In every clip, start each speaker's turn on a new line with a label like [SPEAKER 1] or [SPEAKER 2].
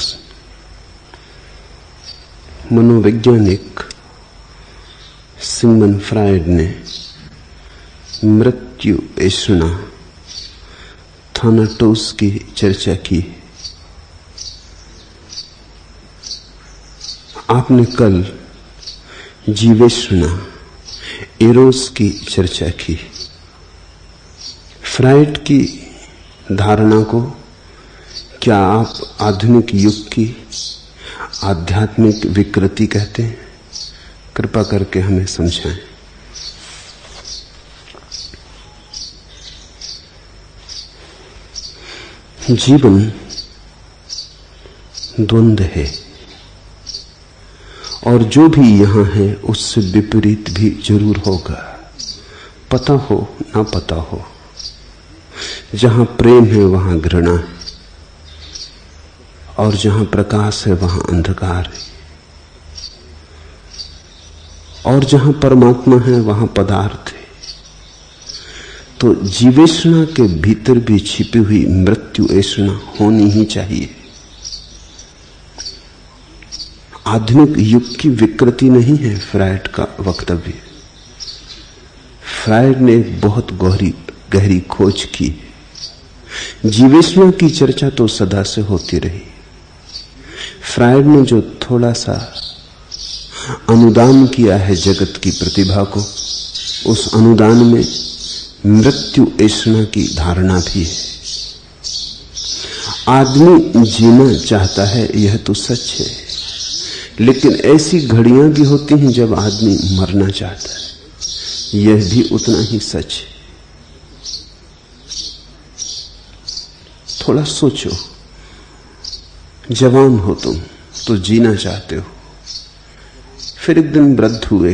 [SPEAKER 1] प्रश्न। मनोवैज्ञानिक Sigmund Freud ने मृत्यु ऐषणा थानाटोस की चर्चा की। आपने कल जीवेषणा एरोस की चर्चा की। फ्रायड की धारणा को क्या आप आधुनिक युग की आध्यात्मिक विकृति कहते हैं? कृपा करके हमें समझाएं। जीवन द्वंद्व है और जो भी यहां है उससे विपरीत भी जरूर होगा, पता हो ना पता हो। जहां प्रेम है वहां घृणा है और जहां प्रकाश है वहां अंधकार है और जहां परमात्मा है वहां पदार्थ है। तो जीवेषणा के भीतर भी छिपी हुई मृत्यु ऐषणा होनी ही चाहिए। आधुनिक युग की विकृति नहीं है फ्रायड का वक्तव्य। फ्रायड ने एक बहुत गहरी खोज की। जीवेषणा की चर्चा तो सदा से होती रही। फ्रायड ने जो थोड़ा सा अनुदान किया है जगत की प्रतिभा को, उस अनुदान में मृत्यु ऐषणा की धारणा भी है। आदमी जीना चाहता है, यह तो सच है, लेकिन ऐसी घड़ियां भी होती हैं जब आदमी मरना चाहता है, यह भी उतना ही सच है। थोड़ा सोचो, जवान हो तुम तो जीना चाहते हो, फिर एक दिन वृद्ध हुए,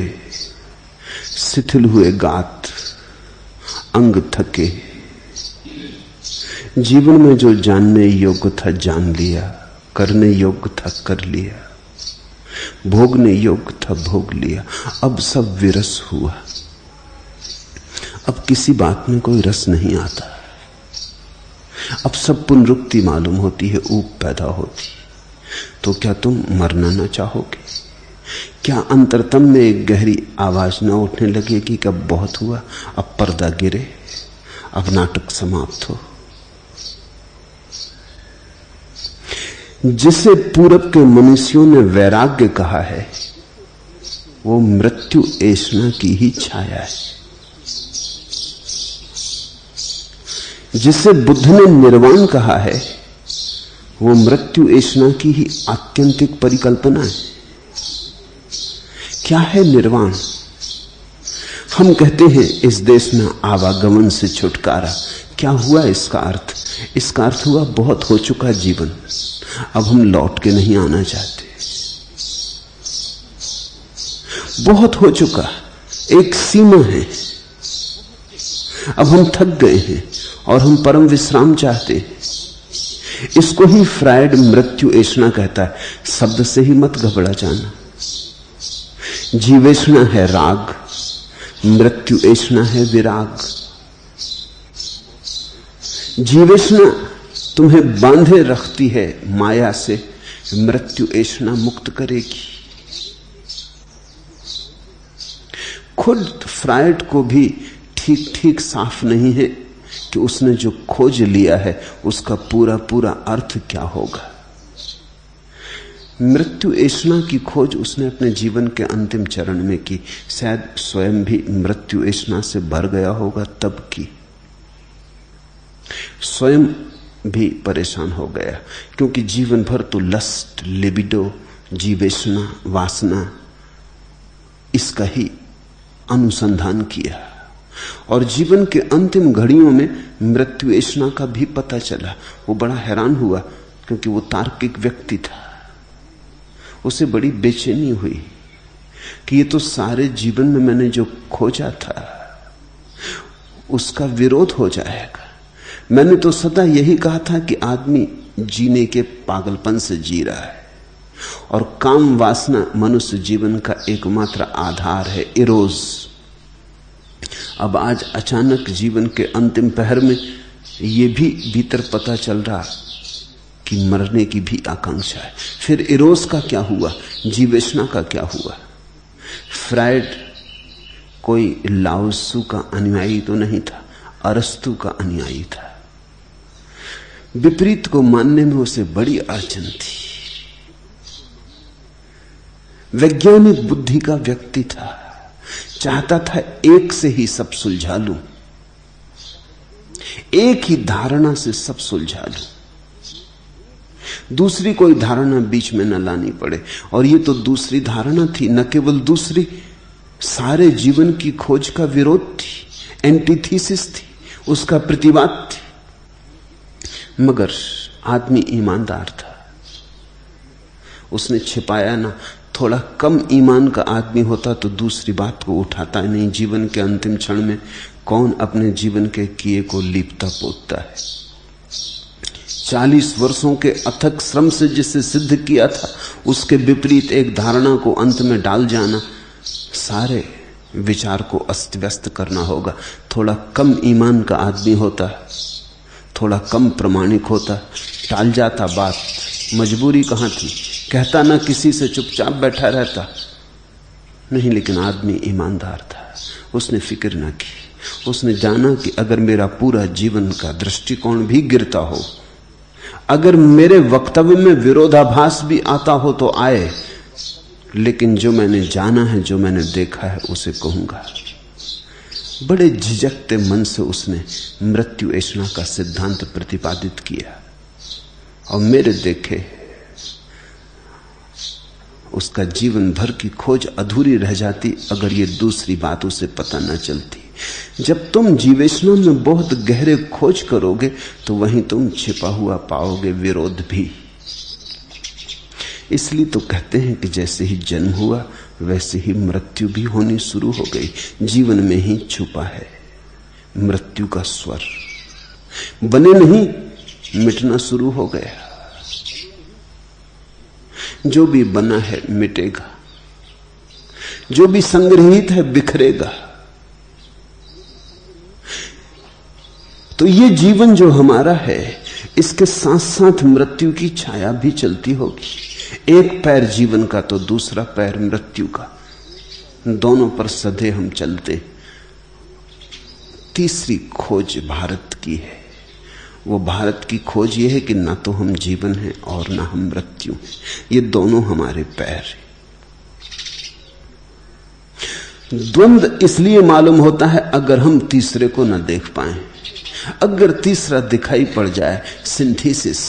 [SPEAKER 1] शिथिल हुए गात, अंग थके, जीवन में जो जानने योग्य था जान लिया, करने योग्य था कर लिया, भोगने योग्य था भोग लिया, अब सब विरस हुआ। अब किसी बात में कोई रस नहीं आता। अब सब पुनरुक्ति मालूम होती है, ऊब पैदा होती। तो क्या तुम मरना न चाहोगे? क्या अंतरतम में एक गहरी आवाज न उठने लगे कि कब बहुत हुआ, अब पर्दा गिरे, अब नाटक समाप्त हो? जिसे पूरब के मनुष्यों ने वैराग्य कहा है, वो मृत्यु ऐषणा की ही छाया है। जिसे बुद्ध ने निर्वाण कहा है, वो मृत्यु ऐषणा की ही आत्यंतिक परिकल्पना है। क्या है निर्वाण? हम कहते हैं इस देश में आवागमन से छुटकारा। क्या हुआ इसका अर्थ? इसका अर्थ हुआ बहुत हो चुका जीवन, अब हम लौट के नहीं आना चाहते। बहुत हो चुका, एक सीमा है, अब हम थक गए हैं और हम परम विश्राम चाहते हैं। इसको ही फ्रायड मृत्यु ऐषणा कहता है। शब्द से ही मत घबरा जाना। जीवेषणा है राग, मृत्यु ऐषणा है विराग। जीवेषणा तुम्हें बांधे रखती है माया से, मृत्यु ऐषणा मुक्त करेगी। खुद फ्रायड को भी ठीक ठीक साफ नहीं है कि उसने जो खोज लिया है उसका पूरा पूरा अर्थ क्या होगा। मृत्यु ऐषणा की खोज उसने अपने जीवन के अंतिम चरण में की। शायद स्वयं भी मृत्यु ऐषणा से भर गया होगा तब की। स्वयं भी परेशान हो गया, क्योंकि जीवन भर तो लस्ट, लिबिडो, जीवेषणा, वासना, इसका ही अनुसंधान किया। और जीवन के अंतिम घड़ियों में मृत्यु ऐषणा का भी पता चला। वो बड़ा हैरान हुआ, क्योंकि वो तार्किक व्यक्ति था। उसे बड़ी बेचैनी हुई कि ये तो सारे जीवन में मैंने जो खोजा था उसका विरोध हो जाएगा। मैंने तो सदा यही कहा था कि आदमी जीने के पागलपन से जी रहा है और काम वासना मनुष्य जीवन का एकमात्र आधार है, इरोज। अब आज अचानक जीवन के अंतिम पहर में ये भी भीतर पता चल रहा कि मरने की भी आकांक्षा है। फिर इरोस का क्या हुआ, जीवेशना का क्या हुआ? फ्रायड कोई लाओत्सु का अनुयायी तो नहीं था, अरस्तु का अनुयायी था। विपरीत को मानने में उसे बड़ी अड़चन थी। वैज्ञानिक बुद्धि का व्यक्ति था, चाहता था एक से ही सब सुलझा लूं, एक ही धारणा से सब सुलझा लूं, दूसरी कोई धारणा बीच में न लानी पड़े। और ये तो दूसरी धारणा थी, न केवल दूसरी, सारे जीवन की खोज का विरोध थी, एंटीथीसिस थी, उसका प्रतिवाद थी। मगर आदमी ईमानदार था, उसने छिपाया ना। थोड़ा कम ईमान का आदमी होता तो दूसरी बात को उठाता नहीं। जीवन के अंतिम क्षण में कौन अपने जीवन के किए को लीपता पोतता है? 40 वर्षों के अथक श्रम से जिसे सिद्ध किया था, उसके विपरीत एक धारणा को अंत में डाल जाना, सारे विचार को अस्त व्यस्त करना होगा। थोड़ा कम ईमान का आदमी होता, थोड़ा कम प्रमाणिक होता, टाल जाता बात। मजबूरी कहां थी, कहता ना किसी से, चुपचाप बैठा रहता। नहीं, लेकिन आदमी ईमानदार था, उसने फिक्र ना की। उसने जाना कि अगर मेरा पूरा जीवन का दृष्टिकोण भी गिरता हो, अगर मेरे वक्तव्य में विरोधाभास भी आता हो तो आए, लेकिन जो मैंने जाना है, जो मैंने देखा है, उसे कहूंगा। बड़े झिझकते मन से उसने मृत्यु ऐसा का सिद्धांत प्रतिपादित किया। और मेरे देखे उसका जीवन भर की खोज अधूरी रह जाती अगर ये दूसरी बात उसे पता न चलती। जब तुम जीवेशना में बहुत गहरे खोज करोगे तो वहीं तुम छिपा हुआ पाओगे विरोध भी। इसलिए तो कहते हैं कि जैसे ही जन्म हुआ वैसे ही मृत्यु भी होनी शुरू हो गई। जीवन में ही छुपा है मृत्यु का स्वर, बने नहीं मिटना शुरू हो गया। जो भी बना है मिटेगा, जो भी संग्रहित है बिखरेगा। तो ये जीवन जो हमारा है, इसके साथ साथ मृत्यु की छाया भी चलती होगी। एक पैर जीवन का तो दूसरा पैर मृत्यु का, दोनों पर सधे हम चलते। तीसरी खोज भारत की है। वो भारत की खोज ये है कि ना तो हम जीवन हैं और ना हम मृत्यु हैं, ये दोनों हमारे पैर हैं। द्वंद्व इसलिए मालूम होता है अगर हम तीसरे को न देख पाए। अगर तीसरा दिखाई पड़ जाए, सिंथेसिस,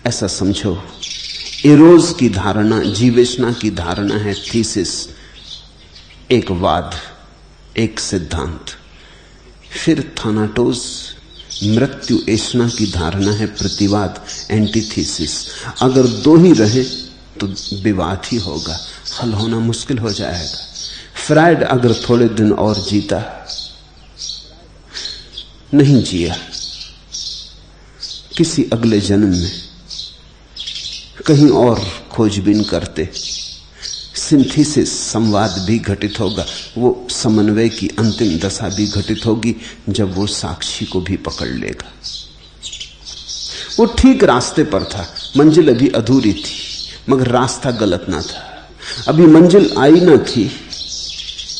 [SPEAKER 1] ऐसा समझो इरोज की धारणा, जीवेशना की धारणा है थीसिस, एक वाद, एक सिद्धांत। फिर थानाटोस मृत्यु ऐशना की धारणा है प्रतिवाद, एंटीथीसिस। अगर दो ही रहे तो विवाद ही होगा, हल होना मुश्किल हो जाएगा। फ्रायड अगर थोड़े दिन और जीता, नहीं जिया, किसी अगले जन्म में कहीं और खोजबीन करते, सिंथेसिस, संवाद भी घटित होगा। वो समन्वय की अंतिम दशा भी घटित होगी जब वो साक्षी को भी पकड़ लेगा। वो ठीक रास्ते पर था, मंजिल अभी अधूरी थी, मगर रास्ता गलत ना था। अभी मंजिल आई ना थी,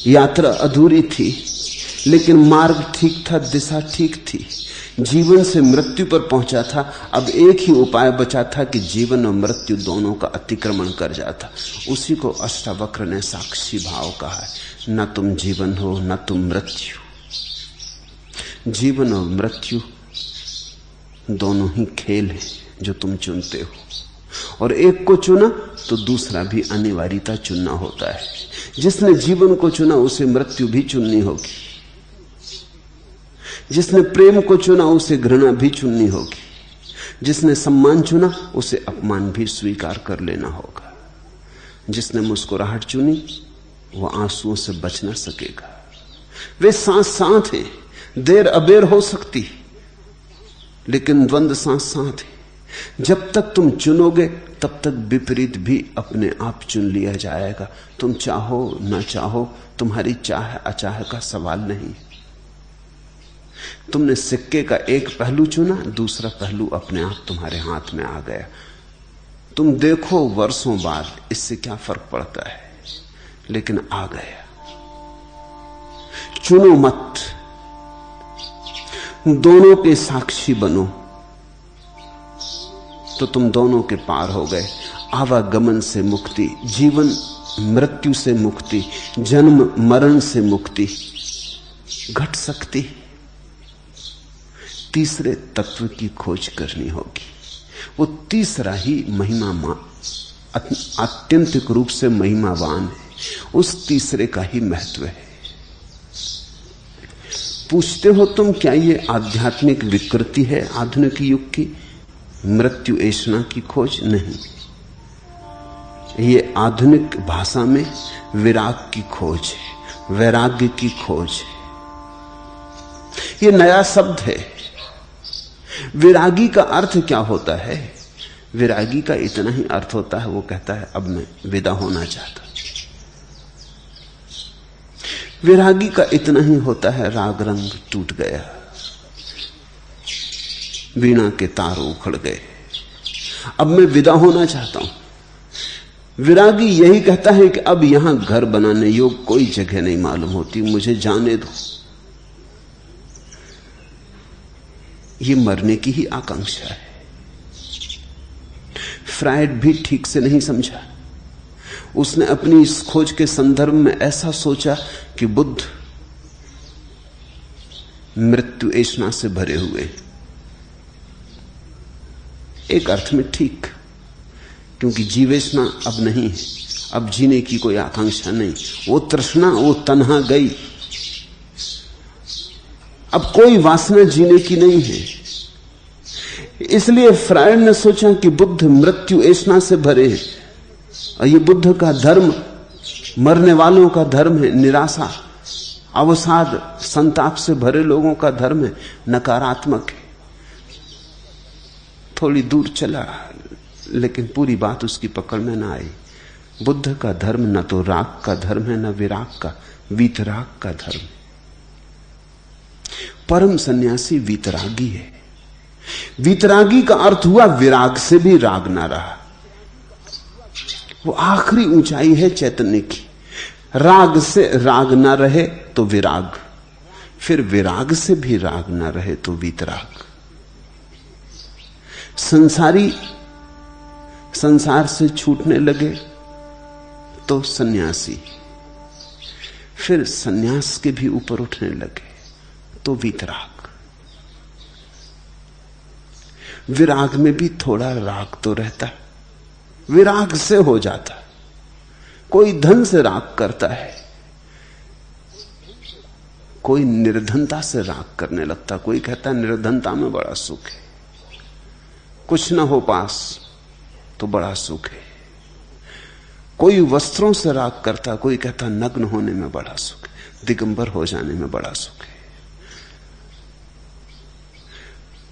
[SPEAKER 1] यात्रा अधूरी थी, लेकिन मार्ग ठीक था, दिशा ठीक थी। जीवन से मृत्यु पर पहुंचा था। अब एक ही उपाय बचा था कि जीवन और मृत्यु दोनों का अतिक्रमण कर जाता। उसी को अष्टावक्र ने साक्षी भाव कहा है। न तुम जीवन हो न तुम मृत्यु, जीवन और मृत्यु दोनों ही खेल हैं जो तुम चुनते हो, और एक को चुना तो दूसरा भी अनिवार्यता चुनना होता है। जिसने जीवन को चुना उसे मृत्यु भी चुननी होगी, जिसने प्रेम को चुना उसे घृणा भी चुननी होगी, जिसने सम्मान चुना उसे अपमान भी स्वीकार कर लेना होगा, जिसने मुस्कुराहट चुनी वो आंसुओं से बच ना सकेगा। वे साथ साथ हैं, देर अबेर हो सकती लेकिन द्वंद्व साथ साथ है। जब तक तुम चुनोगे तब तक विपरीत भी अपने आप चुन लिया जाएगा। तुम चाहो ना चाहो, तुम्हारी चाह अचाह का सवाल नहीं। तुमने सिक्के का एक पहलू चुना, दूसरा पहलू अपने आप तुम्हारे हाथ में आ गया। तुम देखो वर्षों बाद इससे क्या फर्क पड़ता है, लेकिन आ गया। चुनो मत, दोनों के साक्षी बनो, तो तुम दोनों के पार हो गए। आवागमन से मुक्ति, जीवन मृत्यु से मुक्ति, जन्म मरण से मुक्ति घट सकती। तीसरे तत्व की खोज करनी होगी। वो तीसरा ही महिमा आत्यंतिक रूप से महिमावान है, उस तीसरे का ही महत्व है। पूछते हो तुम, क्या ये आध्यात्मिक विकृति है आधुनिक युग की? मृत्यु ऐशना की खोज नहीं, ये आधुनिक भाषा में विराग की खोज है, वैराग्य की खोज है। ये नया शब्द है। विरागी का अर्थ क्या होता है? विरागी का इतना ही अर्थ होता है, वो कहता है अब मैं विदा होना चाहता। विरागी का इतना ही होता है, राग रंग टूट गया, वीणा के तार उखड़ गए, अब मैं विदा होना चाहता हूं। विरागी यही कहता है कि अब यहां घर बनाने योग्य कोई जगह नहीं मालूम होती, मुझे जाने दो। ये मरने की ही आकांक्षा है। फ्रायड भी ठीक से नहीं समझा। उसने अपनी इस खोज के संदर्भ में ऐसा सोचा कि बुद्ध मृत्यु ऐशना से भरे हुए। एक अर्थ में ठीक, क्योंकि जीवेशना अब नहीं है, अब जीने की कोई आकांक्षा नहीं, वो तृष्णा, वो तन्हा गई, अब कोई वासना जीने की नहीं है। इसलिए फ्रायड ने सोचा कि बुद्ध मृत्यु ऐशना से भरे हैं, और ये बुद्ध का धर्म मरने वालों का धर्म है, निराशा, अवसाद, संताप से भरे लोगों का धर्म है, नकारात्मक है। थोड़ी दूर चला, लेकिन पूरी बात उसकी पकड़ में ना आई। बुद्ध का धर्म न तो राग का धर्म है, न विराग का, वीतराग का धर्म है। परम सन्यासी वीतरागी है। वीतरागी का अर्थ हुआ विराग से भी राग ना रहा। वो आखिरी ऊंचाई है चैतन्य की। राग से राग ना रहे तो विराग, फिर विराग से भी राग ना रहे तो वीतराग। संसारी संसार से छूटने लगे तो सन्यासी, फिर सन्यास के भी ऊपर उठने लगे तो वीतराग। विराग में भी थोड़ा राग तो रहता है, विराग से हो जाता। कोई धन से राग करता है, कोई निर्धनता से राग करने लगता। कोई कहता है निर्धनता में बड़ा सुख है, कुछ ना हो पास तो बड़ा सुख है। कोई वस्त्रों से राग करता, कोई कहता नग्न होने में बड़ा सुख है, दिगंबर हो जाने में बड़ा सुख है।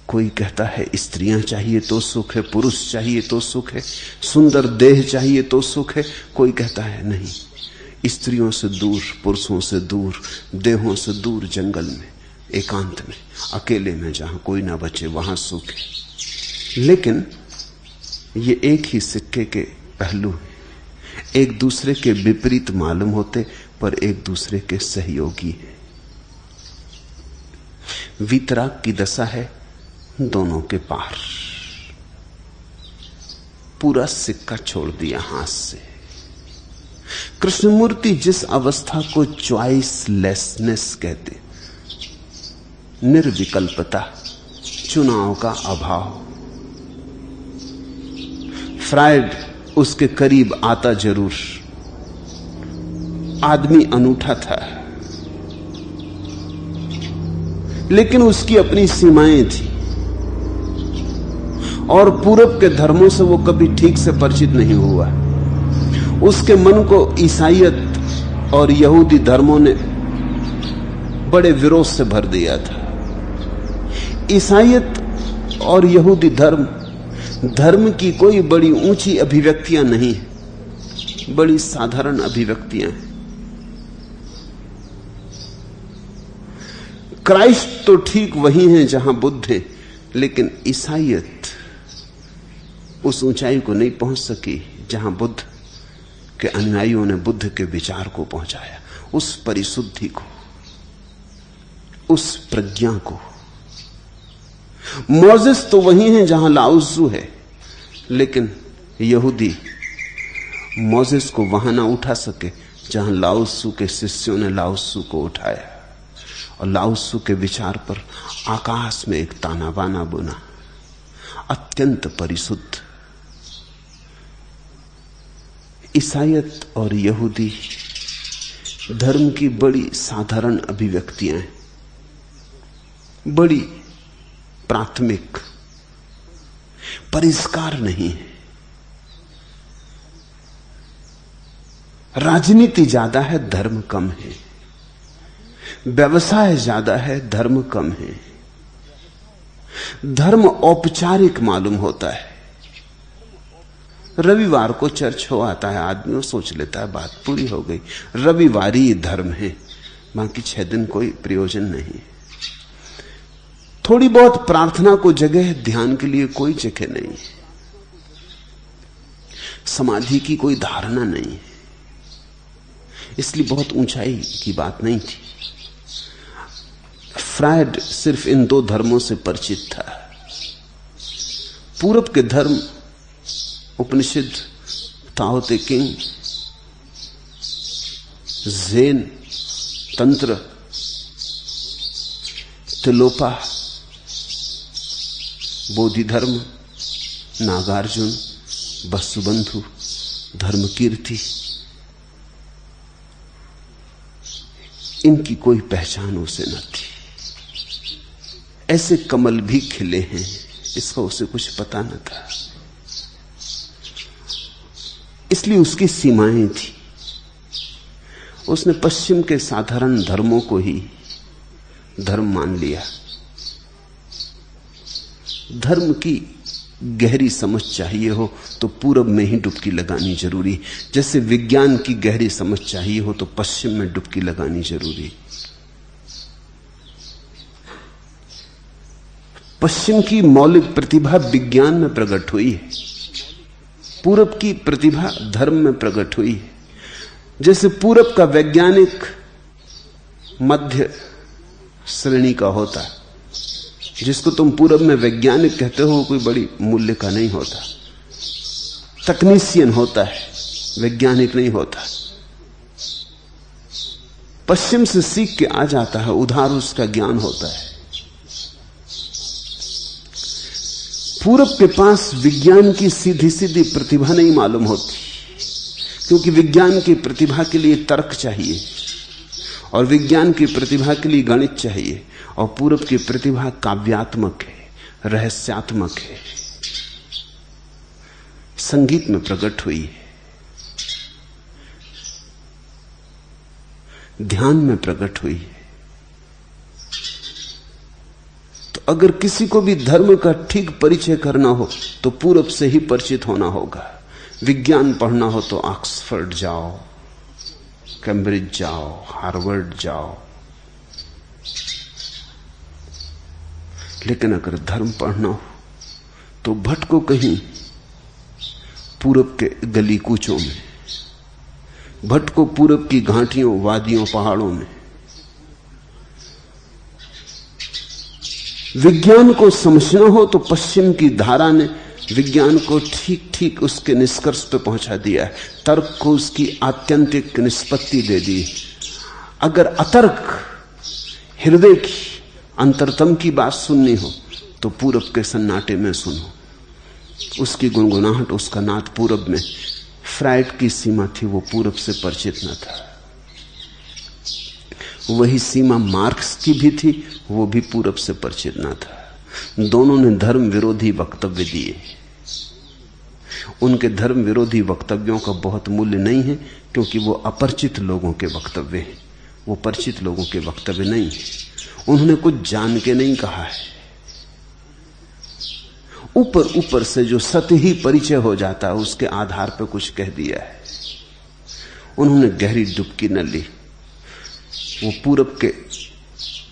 [SPEAKER 1] कोई कहता है स्त्रियां चाहिए तो सुख है, पुरुष चाहिए तो सुख है, सुंदर देह चाहिए तो सुख है। कोई कहता है नहीं, स्त्रियों से दूर, पुरुषों से दूर, देहों से दूर, जंगल में, एकांत में, अकेले में, जहां कोई ना बचे, वहां सुख है। लेकिन ये एक ही सिक्के के पहलू हैं, एक दूसरे के विपरीत मालूम होते पर एक दूसरे के सहयोगी हैं। वीतराग की दशा है दोनों के पार, पूरा सिक्का छोड़ दिया हाथ से। कृष्णमूर्ति जिस अवस्था को चॉइसलेसनेस कहते, निर्विकल्पता, चुनाव का अभाव, फ्रायड उसके करीब आता जरूर। आदमी अनूठा था, लेकिन उसकी अपनी सीमाएं थी, और पूरब के धर्मों से वो कभी ठीक से परिचित नहीं हुआ। उसके मन को ईसाईयत और यहूदी धर्मों ने बड़े विरोध से भर दिया था। ईसाईयत और यहूदी धर्म की कोई बड़ी ऊंची अभिव्यक्तियां नहीं है, बड़ी साधारण अभिव्यक्तियां हैं। क्राइस्ट तो ठीक वही है जहां बुद्ध है, लेकिन ईसाईयत उस ऊंचाई को नहीं पहुंच सकी जहां बुद्ध के अनुयायियों ने बुद्ध के विचार को पहुंचाया, उस परिशुद्धि को, उस प्रज्ञा को। मोजेस तो वही है जहां लाओत्सु है, लेकिन यहूदी मोजेस को वहां ना उठा सके जहां लाओत्सु के शिष्यों ने लाओत्सु को उठाया और लाओत्सु के विचार पर आकाश में एक ताना बाना बुना, अत्यंत परिशुद्ध। ईसाईयत और यहूदी धर्म की बड़ी साधारण अभिव्यक्तियां हैं, बड़ी प्राथमिक, परिष्कार नहीं है। राजनीति ज्यादा है, धर्म कम है। व्यवसाय ज्यादा है, धर्म कम है। धर्म औपचारिक मालूम होता है। रविवार को चर्च हो आता है, आदमी वो सोच लेता है बात पूरी हो गई, रविवारी धर्म है, बाकी 6 दिन कोई प्रयोजन नहीं। थोड़ी बहुत प्रार्थना को जगह, ध्यान के लिए कोई जगह नहीं, समाधि की कोई धारणा नहीं, इसलिए बहुत ऊंचाई की बात नहीं थी। फ्रायड सिर्फ इन 2 धर्मों से परिचित था। पूरब के धर्म, उपनिषद, ताओ ते किंग, ज़ेन, तंत्र, तिलोपा, बोधि धर्म, नागार्जुन, वसुबंधु, धर्मकीर्ति, इनकी कोई पहचान उसे न थी। ऐसे कमल भी खिले हैं, इसका उसे कुछ पता न था, इसलिए उसकी सीमाएं थी। उसने पश्चिम के साधारण धर्मों को ही धर्म मान लिया। धर्म की गहरी समझ चाहिए हो तो पूरब में ही डुबकी लगानी जरूरी, जैसे विज्ञान की गहरी समझ चाहिए हो तो पश्चिम में डुबकी लगानी जरूरी। पश्चिम की मौलिक प्रतिभा विज्ञान में प्रकट हुई है, पूरब की प्रतिभा धर्म में प्रकट हुई है। जैसे पूरब का वैज्ञानिक मध्य श्रेणी का होता है, जिसको तुम पूरब में वैज्ञानिक कहते हो कोई बड़ी मूल्य का नहीं होता, तकनीशियन होता है, वैज्ञानिक नहीं होता। पश्चिम से सीख के आ जाता है, उधार उसका ज्ञान होता है। पूरब के पास विज्ञान की सीधी सीधी प्रतिभा नहीं मालूम होती, क्योंकि विज्ञान की प्रतिभा के लिए तर्क चाहिए और विज्ञान की प्रतिभा के लिए गणित चाहिए, और पूरब की प्रतिभा काव्यात्मक है, रहस्यात्मक है, संगीत में प्रकट हुई है, ध्यान में प्रकट हुई है। तो अगर किसी को भी धर्म का ठीक परिचय करना हो तो पूरब से ही परिचित होना होगा। विज्ञान पढ़ना हो तो ऑक्सफोर्ड जाओ, कैम्ब्रिज जाओ, हार्वर्ड जाओ, लेकिन अगर धर्म पढ़ना हो तो भटको कहीं पूरब के गली कूचों में, भटको पूरब की घाटियों, वादियों, पहाड़ों में। विज्ञान को समझना हो तो पश्चिम की धारा ने विज्ञान को ठीक ठीक उसके निष्कर्ष पे पहुंचा दिया है, तर्क को उसकी आत्यंतिक निष्पत्ति दे दी। अगर अतर्क हृदय की, अंतरतम की बात सुननी हो तो पूरब के सन्नाटे में सुनो, उसकी गुनगुनाहट, उसका नाद पूरब में। फ्रायड की सीमा थी, वो पूरब से परिचित न था। वही सीमा मार्क्स की भी थी, वो भी पूरब से परिचित न था। दोनों ने धर्म विरोधी वक्तव्य दिए। उनके धर्म विरोधी वक्तव्यों का बहुत मूल्य नहीं है, क्योंकि वो अपरिचित लोगों के वक्तव्य हैं, वो परिचित लोगों के वक्तव्य नहीं है। उन्होंने कुछ जान के नहीं कहा है, ऊपर ऊपर से जो सत्य ही परिचय हो जाता है उसके आधार पर कुछ कह दिया है। उन्होंने गहरी डुबकी न ली। वो पूरब के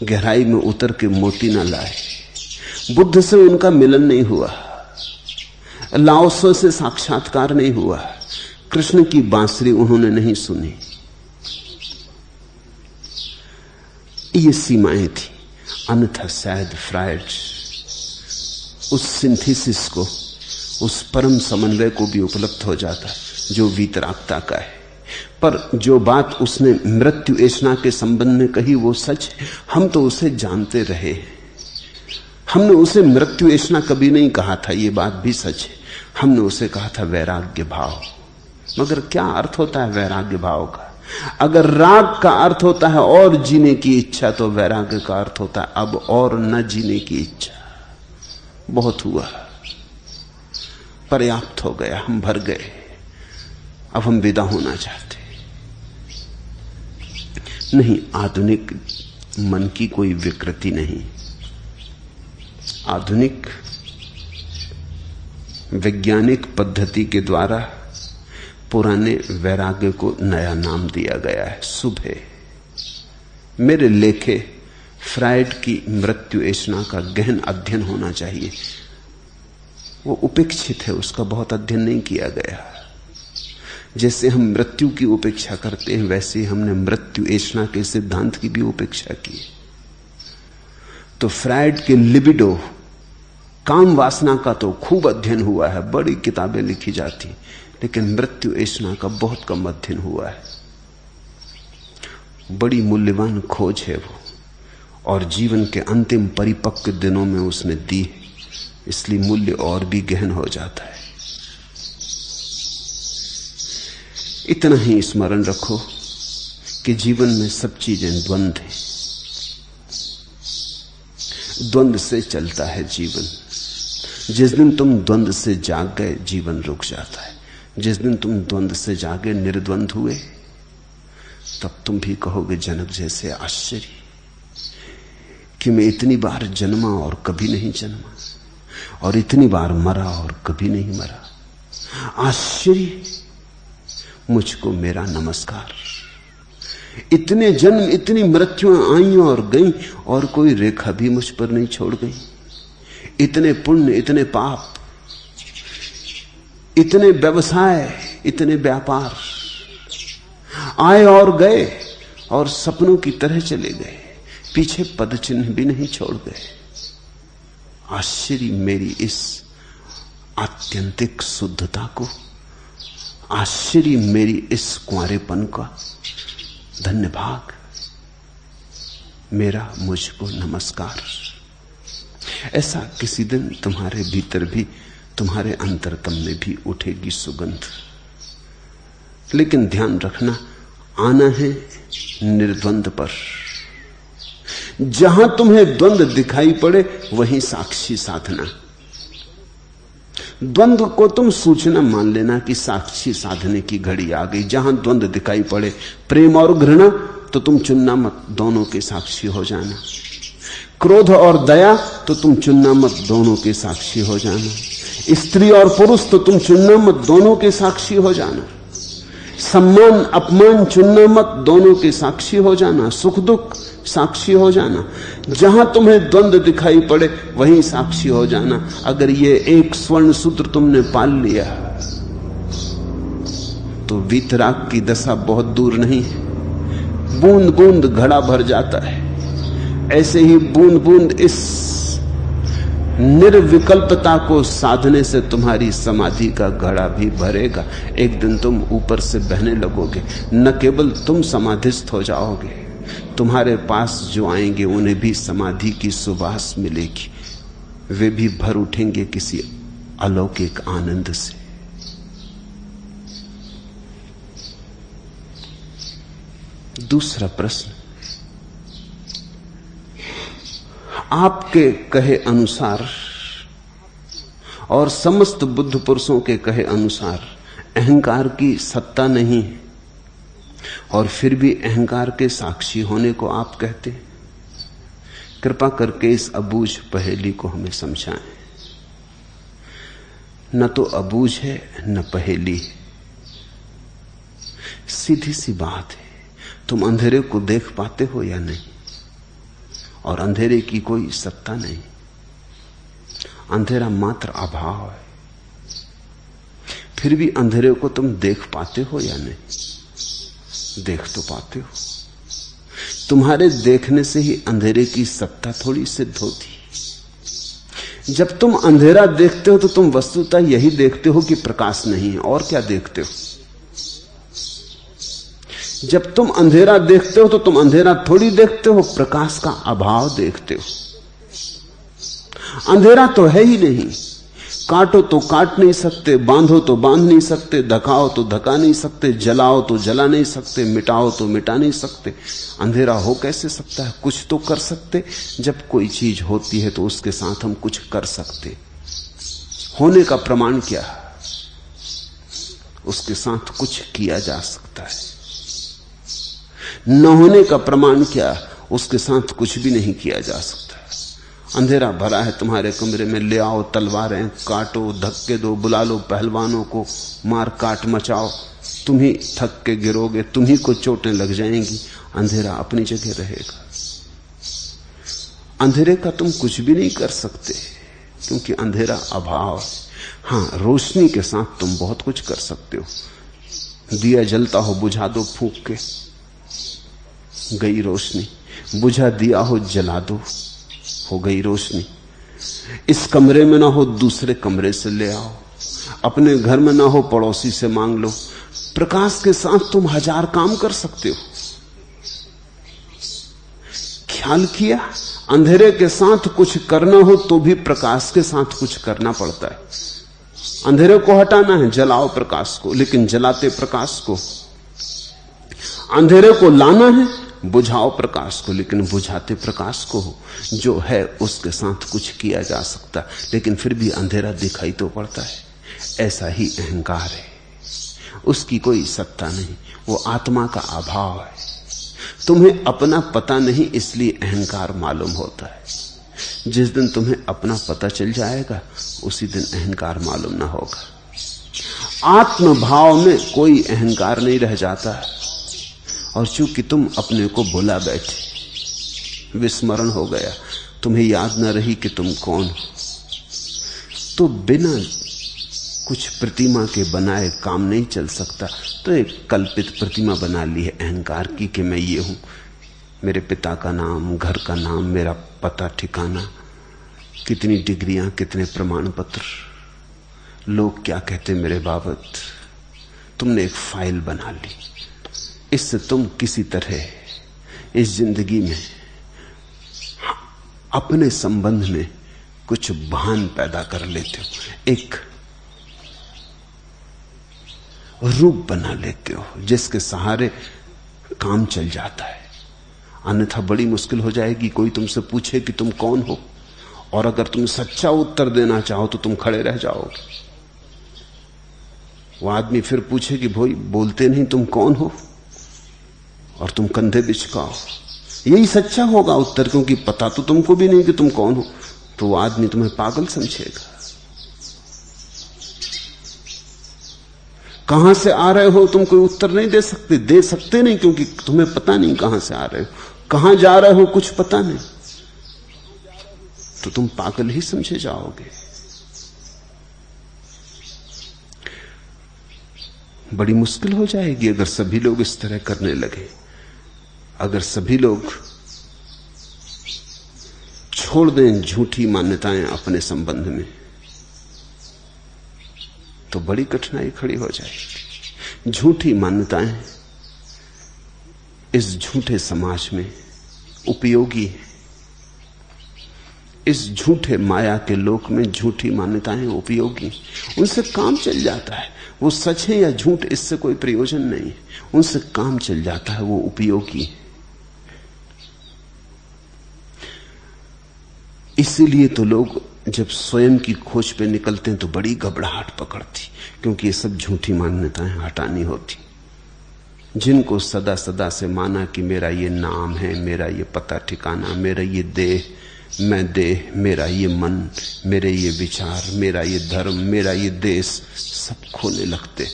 [SPEAKER 1] गहराई में उतर के मोती न लाए। बुद्ध से उनका मिलन नहीं हुआ, लाओत्से से साक्षात्कार नहीं हुआ, कृष्ण की बांसुरी उन्होंने नहीं सुनी। ये सीमाएं थी। अन्यथा शायद फ्रायड उस सिंथेसिस को, उस परम समन्वय को भी उपलब्ध हो जाता जो वीतरागता का है। पर जो बात उसने मृत्यु एषणा के संबंध में कही वो सच है। हम तो उसे जानते रहे, हमने उसे मृत्यु एषणा कभी नहीं कहा था, ये बात भी सच है। हमने उसे कहा था वैराग्य भाव। मगर क्या अर्थ होता है वैराग्य भाव का? अगर राग का अर्थ होता है और जीने की इच्छा, तो वैराग्य का अर्थ होता है अब और न जीने की इच्छा। बहुत हुआ, पर्याप्त हो गया, हम भर गए, अब हम विदा होना चाहते नहीं। आधुनिक मन की कोई विकृति नहीं। आधुनिक वैज्ञानिक पद्धति के द्वारा पुराने वैराग्य को नया नाम दिया गया है, शुभ है। मेरे लेखे फ्रायड की मृत्यु एषणा का गहन अध्ययन होना चाहिए। वो उपेक्षित है, उसका बहुत अध्ययन नहीं किया गया। जैसे हम मृत्यु की उपेक्षा करते हैं, वैसे ही हमने मृत्यु एषणा के सिद्धांत की भी उपेक्षा की। तो फ्रायड के लिबिडो, काम वासना का तो खूब अध्ययन हुआ है, बड़ी किताबें लिखी जाती, लेकिन मृत्यु एषणा का बहुत कम अध्ययन हुआ है। बड़ी मूल्यवान खोज है वो, और जीवन के अंतिम परिपक्व दिनों में उसने दी, इसलिए मूल्य और भी गहन हो जाता है। इतना ही स्मरण रखो कि जीवन में सब चीजें द्वंद्व हैं। द्वंद्व से चलता है जीवन। जिस दिन तुम द्वंद्व से जाग गए, जीवन रुक जाता है। जिस दिन तुम द्वंद्व से जागे, निर्द्वंद हुए, तब तुम भी कहोगे जनक जैसे आश्चर्य कि मैं इतनी बार जन्मा और कभी नहीं जन्मा, और इतनी बार मरा और कभी नहीं मरा। आश्चर्य, मुझको मेरा नमस्कार। इतने जन्म, इतनी मृत्युएं आई और गई, और कोई रेखा भी मुझ पर नहीं छोड़ गई। इतने पुण्य, इतने पाप, इतने व्यवसाय, इतने व्यापार आए और गए, और सपनों की तरह चले गए, पीछे पद चिन्ह भी नहीं छोड़ गए। आश्चर्य मेरी इस आत्यंतिक शुद्धता को, आश्चर्य मेरी इस कुंवारेपन का। धन्यभाग मेरा, मुझको नमस्कार। ऐसा किसी दिन तुम्हारे भीतर भी, तुम्हारे अंतरतम में भी उठेगी सुगंध। लेकिन ध्यान रखना, आना है निर्द्वंद पर। जहां तुम्हें द्वंद्व दिखाई पड़े, वहीं साक्षी साधना। द्वंद्व को तुम सूचना मान लेना कि साक्षी साधने की घड़ी आ गई। जहां द्वंद्व दिखाई पड़े, प्रेम और घृणा, तो तुम चुनना मत, दोनों के साक्षी हो जाना। क्रोध और दया, तो तुम चुनना मत, दोनों के साक्षी हो जाना। स्त्री और पुरुष, तो तुम चुनना मत, दोनों के साक्षी हो जाना। सम्मान अपमान चुनना मत, दोनों के साक्षी हो जाना। सुख दुख साक्षी हो जाना। जहां तुम्हें द्वंद्व दिखाई पड़े, वहीं साक्षी हो जाना। अगर ये एक स्वर्ण सूत्र तुमने पाल लिया, तो वीतराग की दशा बहुत दूर नहीं है। बूंद बूंद घड़ा भर जाता है, ऐसे ही बूंद बूंद इस निर्विकल्पता को साधने से तुम्हारी समाधि का घड़ा भी भरेगा। एक दिन तुम ऊपर से बहने लगोगे। न केवल तुम समाधिस्थ हो जाओगे, तुम्हारे पास जो आएंगे उन्हें भी समाधि की सुवास मिलेगी। वे भी भर उठेंगे किसी अलौकिक आनंद से। दूसरा प्रश्न, आपके कहे अनुसार और समस्त बुद्ध पुरुषों के कहे अनुसार अहंकार की सत्ता नहीं है, और फिर भी अहंकार के साक्षी होने को आप कहते हैं। कृपा करके इस अबूझ पहेली को हमें समझाएं। न तो अबूझ है न पहेली है, सीधी सी बात है। तुम अंधेरे को देख पाते हो या नहीं? और अंधेरे की कोई सत्ता नहीं। अंधेरा मात्र अभाव है। फिर भी अंधेरे को तुम देख पाते हो या नहीं? देख तो पाते हो। तुम्हारे देखने से ही अंधेरे की सत्ता थोड़ी सिद्ध होती। जब तुम अंधेरा देखते हो तो तुम वस्तुतः यही देखते हो कि प्रकाश नहीं है, और क्या देखते हो? जब तुम अंधेरा देखते हो तो तुम अंधेरा थोड़ी देखते हो, प्रकाश का अभाव देखते हो। अंधेरा तो है ही नहीं। काटो तो काट नहीं सकते, बांधो तो बांध नहीं सकते, धकाओ तो धका नहीं सकते, जलाओ तो जला नहीं सकते, मिटाओ तो मिटा नहीं सकते। अंधेरा हो कैसे सकता है? कुछ तो कर सकते। जब कोई चीज होती है तो उसके साथ हम कुछ कर सकते। होने का प्रमाण क्या है? उसके साथ कुछ किया जा सकता है। न होने का प्रमाण क्या? उसके साथ कुछ भी नहीं किया जा सकता। अंधेरा भरा है तुम्हारे कमरे में, ले आओ तलवारें, काटो, धक्के दो, बुला लो पहलवानों को, मार काट मचाओ, तुम ही थक के गिरोगे, तुम ही को चोटें लग जाएंगी। अंधेरा अपनी जगह रहेगा। अंधेरे का तुम कुछ भी नहीं कर सकते, क्योंकि अंधेरा अभाव है। हां, रोशनी के साथ तुम बहुत कुछ कर सकते हो। दिया जलता हो, बुझा दो फूंक के, गई रोशनी। बुझा दिया हो, जला दो, हो गई रोशनी। इस कमरे में ना हो, दूसरे कमरे से ले आओ। अपने घर में ना हो, पड़ोसी से मांग लो। प्रकाश के साथ तुम हजार काम कर सकते हो। ख्याल किया? अंधेरे के साथ कुछ करना हो तो भी प्रकाश के साथ कुछ करना पड़ता है। अंधेरे को हटाना है, जलाओ प्रकाश को, लेकिन जलाते प्रकाश को। अंधेरे को लाना है, बुझाओ प्रकाश को, लेकिन बुझाते प्रकाश को। जो है उसके साथ कुछ किया जा सकता, लेकिन फिर भी अंधेरा दिखाई तो पड़ता है। ऐसा ही अहंकार है, उसकी कोई सत्ता नहीं, वो आत्मा का अभाव है। तुम्हें अपना पता नहीं, इसलिए अहंकार मालूम होता है। जिस दिन तुम्हें अपना पता चल जाएगा, उसी दिन अहंकार मालूम ना होगा। आत्मभाव में कोई अहंकार नहीं रह जाता है। और चूंकि तुम अपने को भुला बैठे, विस्मरण हो गया, तुम्हें याद न रही कि तुम कौन हो, तो बिना कुछ प्रतिमा के बनाए काम नहीं चल सकता। तो एक कल्पित प्रतिमा बना ली है अहंकार की कि मैं ये हूं। मेरे पिता का नाम, घर का नाम, मेरा पता ठिकाना, कितनी डिग्रियां, कितने प्रमाण पत्र, लोग क्या कहते मेरे बाबत। तुमने एक फाइल बना ली। इससे तुम किसी तरह इस जिंदगी में अपने संबंध में कुछ भान पैदा कर लेते हो, एक रूप बना लेते हो जिसके सहारे काम चल जाता है। अन्यथा बड़ी मुश्किल हो जाएगी। कोई तुमसे पूछे कि तुम कौन हो, और अगर तुम सच्चा उत्तर देना चाहो तो तुम खड़े रह जाओगे। वो आदमी फिर पूछे कि भाई बोलते नहीं, तुम कौन हो, और तुम कंधे बिचकाओ। यही सच्चा होगा उत्तर, क्योंकि पता तो तुमको भी नहीं कि तुम कौन हो। तो वो आदमी तुम्हें पागल समझेगा। कहां से आ रहे हो तुम कोई उत्तर नहीं दे सकते नहीं, क्योंकि तुम्हें पता नहीं कहां से आ रहे हो। कहां जा रहे हो कुछ पता नहीं, तो तुम पागल ही समझे जाओगे। बड़ी मुश्किल हो जाएगी अगर सभी लोग इस तरह करने लगे। अगर सभी लोग छोड़ दें झूठी मान्यताएं अपने संबंध में, तो बड़ी कठिनाई खड़ी हो जाएगी। झूठी मान्यताएं इस झूठे समाज में उपयोगी है। इस झूठे माया के लोक में झूठी मान्यताएं उपयोगी, उनसे काम चल जाता है। वो सच है या झूठ, इससे कोई प्रयोजन नहीं है, उनसे काम चल जाता है, वो उपयोगी है। इसीलिए तो लोग जब स्वयं की खोज पे निकलते हैं तो बड़ी घबराहट पकड़ती, क्योंकि ये सब झूठी मान्यताएं हटानी होती। जिनको सदा सदा से माना कि मेरा ये नाम है, मेरा ये पता ठिकाना, मेरा ये देह, मैं देह, मेरा ये मन, मेरे ये विचार, मेरा ये धर्म, मेरा ये देश, सब खोने लगते।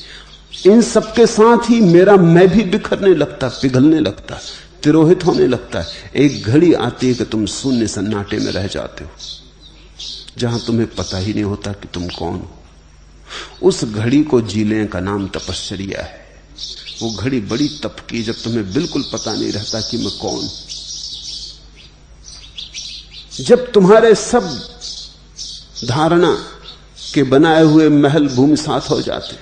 [SPEAKER 1] इन सबके साथ ही मेरा मैं भी बिखरने लगता, पिघलने लगता, तिरोहित होने लगता है। एक घड़ी आती है कि तुम शून्य सन्नाटे में रह जाते हो, जहां तुम्हें पता ही नहीं होता कि तुम कौन हो। उस घड़ी को जीने का नाम तपश्चर्या है। वो घड़ी बड़ी तप की जब तुम्हें बिल्कुल पता नहीं रहता कि मैं कौन। जब तुम्हारे सब धारणा के बनाए हुए महल भूमिसात हो जाते,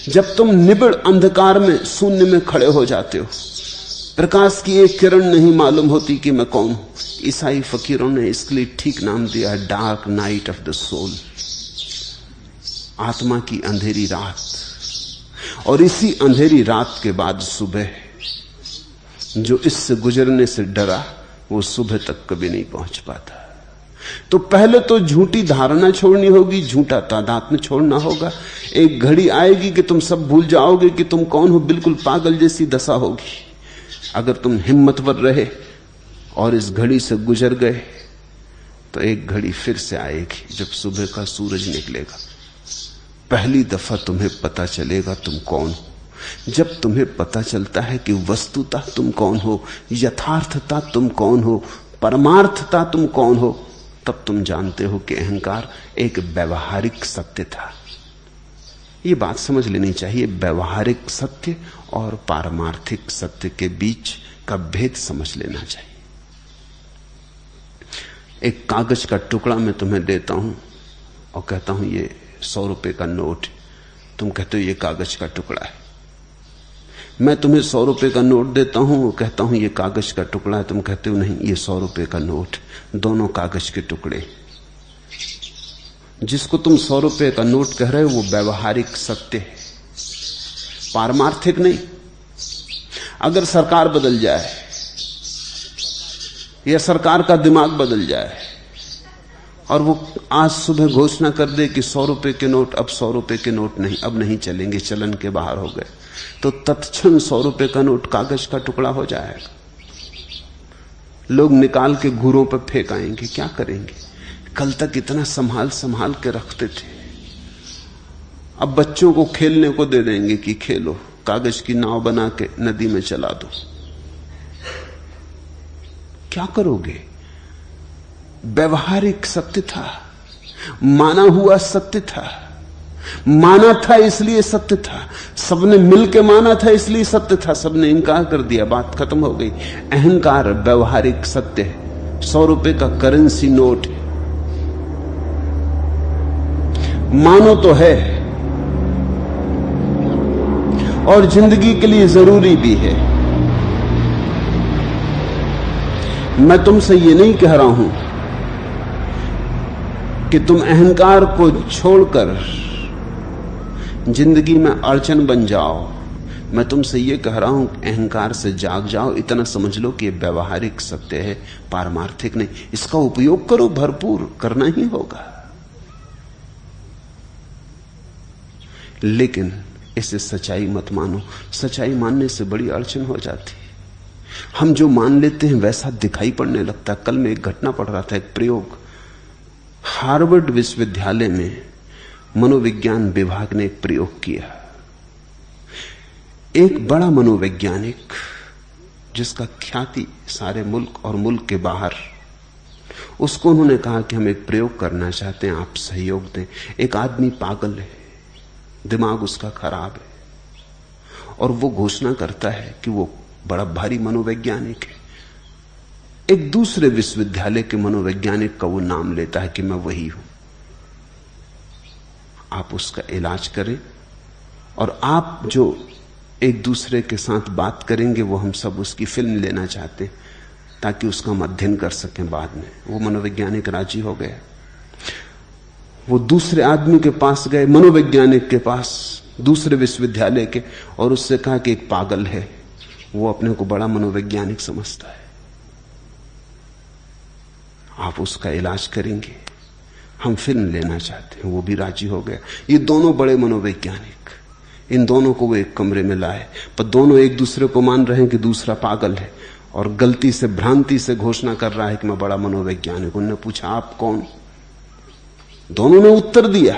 [SPEAKER 1] जब तुम निबिड़ अंधकार में शून्य में खड़े हो जाते हो, प्रकाश की एक किरण नहीं मालूम होती कि मैं कौन हूं। ईसाई फकीरों ने इसके लिए ठीक नाम दिया, dark night of the soul, आत्मा की अंधेरी रात। और इसी अंधेरी रात के बाद सुबह। जो इससे गुजरने से डरा वो सुबह तक कभी नहीं पहुंच पाता। तो पहले तो झूठी धारणा छोड़नी होगी, झूठा तादात्म्य छोड़ना होगा। एक घड़ी आएगी कि तुम सब भूल जाओगे कि तुम कौन हो, बिल्कुल पागल जैसी दशा होगी। अगर तुम हिम्मतवर रहे और इस घड़ी से गुजर गए तो एक घड़ी फिर से आएगी जब सुबह का सूरज निकलेगा। पहली दफा तुम्हें पता चलेगा तुम कौन हो। जब तुम्हें पता चलता है कि वस्तुतः तुम कौन हो, यथार्थता तुम कौन हो, परमार्थता तुम कौन हो, तब तुम जानते हो कि अहंकार एक व्यवहारिक सत्य था। ये बात समझ लेनी चाहिए, व्यवहारिक सत्य और पारमार्थिक सत्य के बीच का भेद समझ लेना चाहिए। एक कागज का टुकड़ा मैं तुम्हें देता हूं और कहता हूं ये 100 रुपए का नोट। तुम कहते हो ये कागज का टुकड़ा है। मैं तुम्हें 100 रुपए का नोट देता हूं और कहता हूं ये कागज का टुकड़ा है। तुम कहते हो नहीं, ये 100 रुपए का नोट। दोनों कागज के टुकड़े। जिसको तुम 100 रुपए का नोट कह रहे हो वो व्यवहारिक सत्य है, पारमार्थिक नहीं। अगर सरकार बदल जाए या सरकार का दिमाग बदल जाए और वो आज सुबह घोषणा कर दे कि 100 रुपए के नोट अब 100 रुपए के नोट नहीं, अब नहीं चलेंगे, चलन के बाहर हो गए, तो तत्क्षण 100 रुपए का नोट कागज का टुकड़ा हो जाएगा। लोग निकाल के घूरों पर फेंक आएंगे। क्या करेंगे? कल तक इतना संभाल संभाल के रखते थे, अब बच्चों को खेलने को दे देंगे कि खेलो, कागज की नाव बना के नदी में चला दो। क्या करोगे? व्यवहारिक सत्य था, माना हुआ सत्य था, माना था इसलिए सत्य था, सबने मिलकर माना था इसलिए सत्य था, सबने इनकार कर दिया, बात खत्म हो गई। अहंकार व्यवहारिक सत्य है, 100 रुपए का करेंसी नोट है, मानो तो है और जिंदगी के लिए जरूरी भी है। मैं तुमसे ये नहीं कह रहा हूं कि तुम अहंकार को छोड़कर जिंदगी में अड़चन बन जाओ। मैं तुमसे ये कह रहा हूं कि अहंकार से जाग जाओ। इतना समझ लो कि यह व्यवहारिक सत्य है, पारमार्थिक नहीं। इसका उपयोग करो, भरपूर करना ही होगा, लेकिन इसे सच्चाई मत मानो। सच्चाई मानने से बड़ी अड़चन हो जाती। हम जो मान लेते हैं वैसा दिखाई पड़ने लगता। कल में एक घटना पढ़ रहा था, एक प्रयोग। हार्वर्ड विश्वविद्यालय में मनोविज्ञान विभाग ने एक प्रयोग किया। एक बड़ा मनोवैज्ञानिक जिसका ख्याति सारे मुल्क और मुल्क के बाहर, उसको उन्होंने कहा कि हम एक प्रयोग करना चाहते हैं, आप सहयोग दें। एक आदमी पागल है, दिमाग उसका खराब है और वो घोषणा करता है कि वो बड़ा भारी मनोवैज्ञानिक है। एक दूसरे विश्वविद्यालय के मनोवैज्ञानिक का वो नाम लेता है कि मैं वही हूं। आप उसका इलाज करें और आप जो एक दूसरे के साथ बात करेंगे वो हम सब उसकी फिल्म लेना चाहते हैं ताकि उसका हम अध्ययन कर सकें बाद में। वो मनोवैज्ञानिक राजी हो गया। वो दूसरे आदमी के पास गए, मनोवैज्ञानिक के पास, दूसरे विश्वविद्यालय के, और उससे कहा कि एक पागल है, वो अपने को बड़ा मनोवैज्ञानिक समझता है, आप उसका इलाज करेंगे, हम फिल्म लेना चाहते हैं। वो भी राजी हो गया। ये दोनों बड़े मनोवैज्ञानिक, इन दोनों को वो एक कमरे में लाए, पर दोनों एक दूसरे को मान रहे हैं कि दूसरा पागल है और गलती से, भ्रांति से घोषणा कर रहा है कि मैं बड़ा मनोवैज्ञानिक। उन्होंने पूछा आप कौन? दोनों ने उत्तर दिया,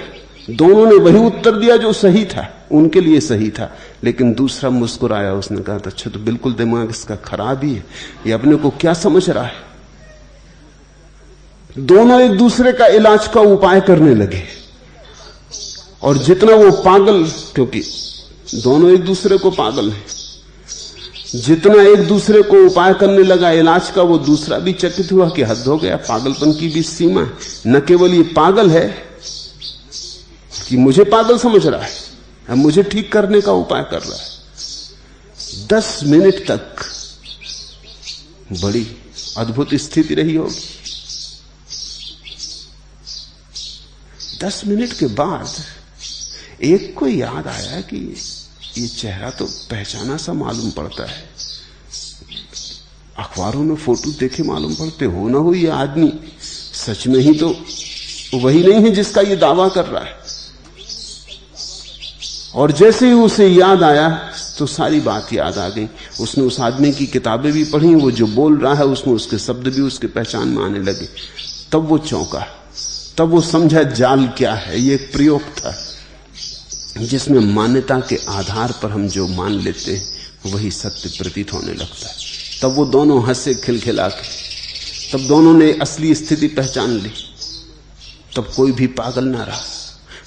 [SPEAKER 1] दोनों ने वही उत्तर दिया जो सही था। उनके लिए सही था। लेकिन दूसरा मुस्कुराया, उसने कहा था अच्छा तो बिल्कुल दिमाग इसका खराब ही है, ये अपने को क्या समझ रहा है। दोनों एक दूसरे का इलाज का उपाय करने लगे, और जितना वो पागल, क्योंकि दोनों एक दूसरे को पागल हैं, जितना एक दूसरे को उपाय करने लगा इलाज का, वो दूसरा भी चकित हुआ कि हद हो गया, पागलपन की भी सीमा है। न केवल ये पागल है कि मुझे पागल समझ रहा है, अब मुझे ठीक करने का उपाय कर रहा है। 10 मिनट तक बड़ी अद्भुत स्थिति रही होगी। 10 मिनट के बाद एक को याद आया कि ये चेहरा तो पहचाना सा मालूम पड़ता है, अखबारों में फोटो देखे मालूम पड़ते, हो ना हो ये आदमी सच में ही तो वही नहीं है जिसका ये दावा कर रहा है। और जैसे ही उसे याद आया तो सारी बात याद आ गई। उसने उस आदमी की किताबें भी पढ़ी, वो जो बोल रहा है उसमें उसके शब्द भी उसके पहचान में आने लगे। तब वो चौंका, तब वो समझा जाल क्या है। ये एक प्रयोग था जिसमें मान्यता के आधार पर हम जो मान लेते हैं वही सत्य प्रतीत होने लगता है। तब वो दोनों हंसे खिलखिला के, तब दोनों ने असली स्थिति पहचान ली। तब कोई भी पागल ना रहा,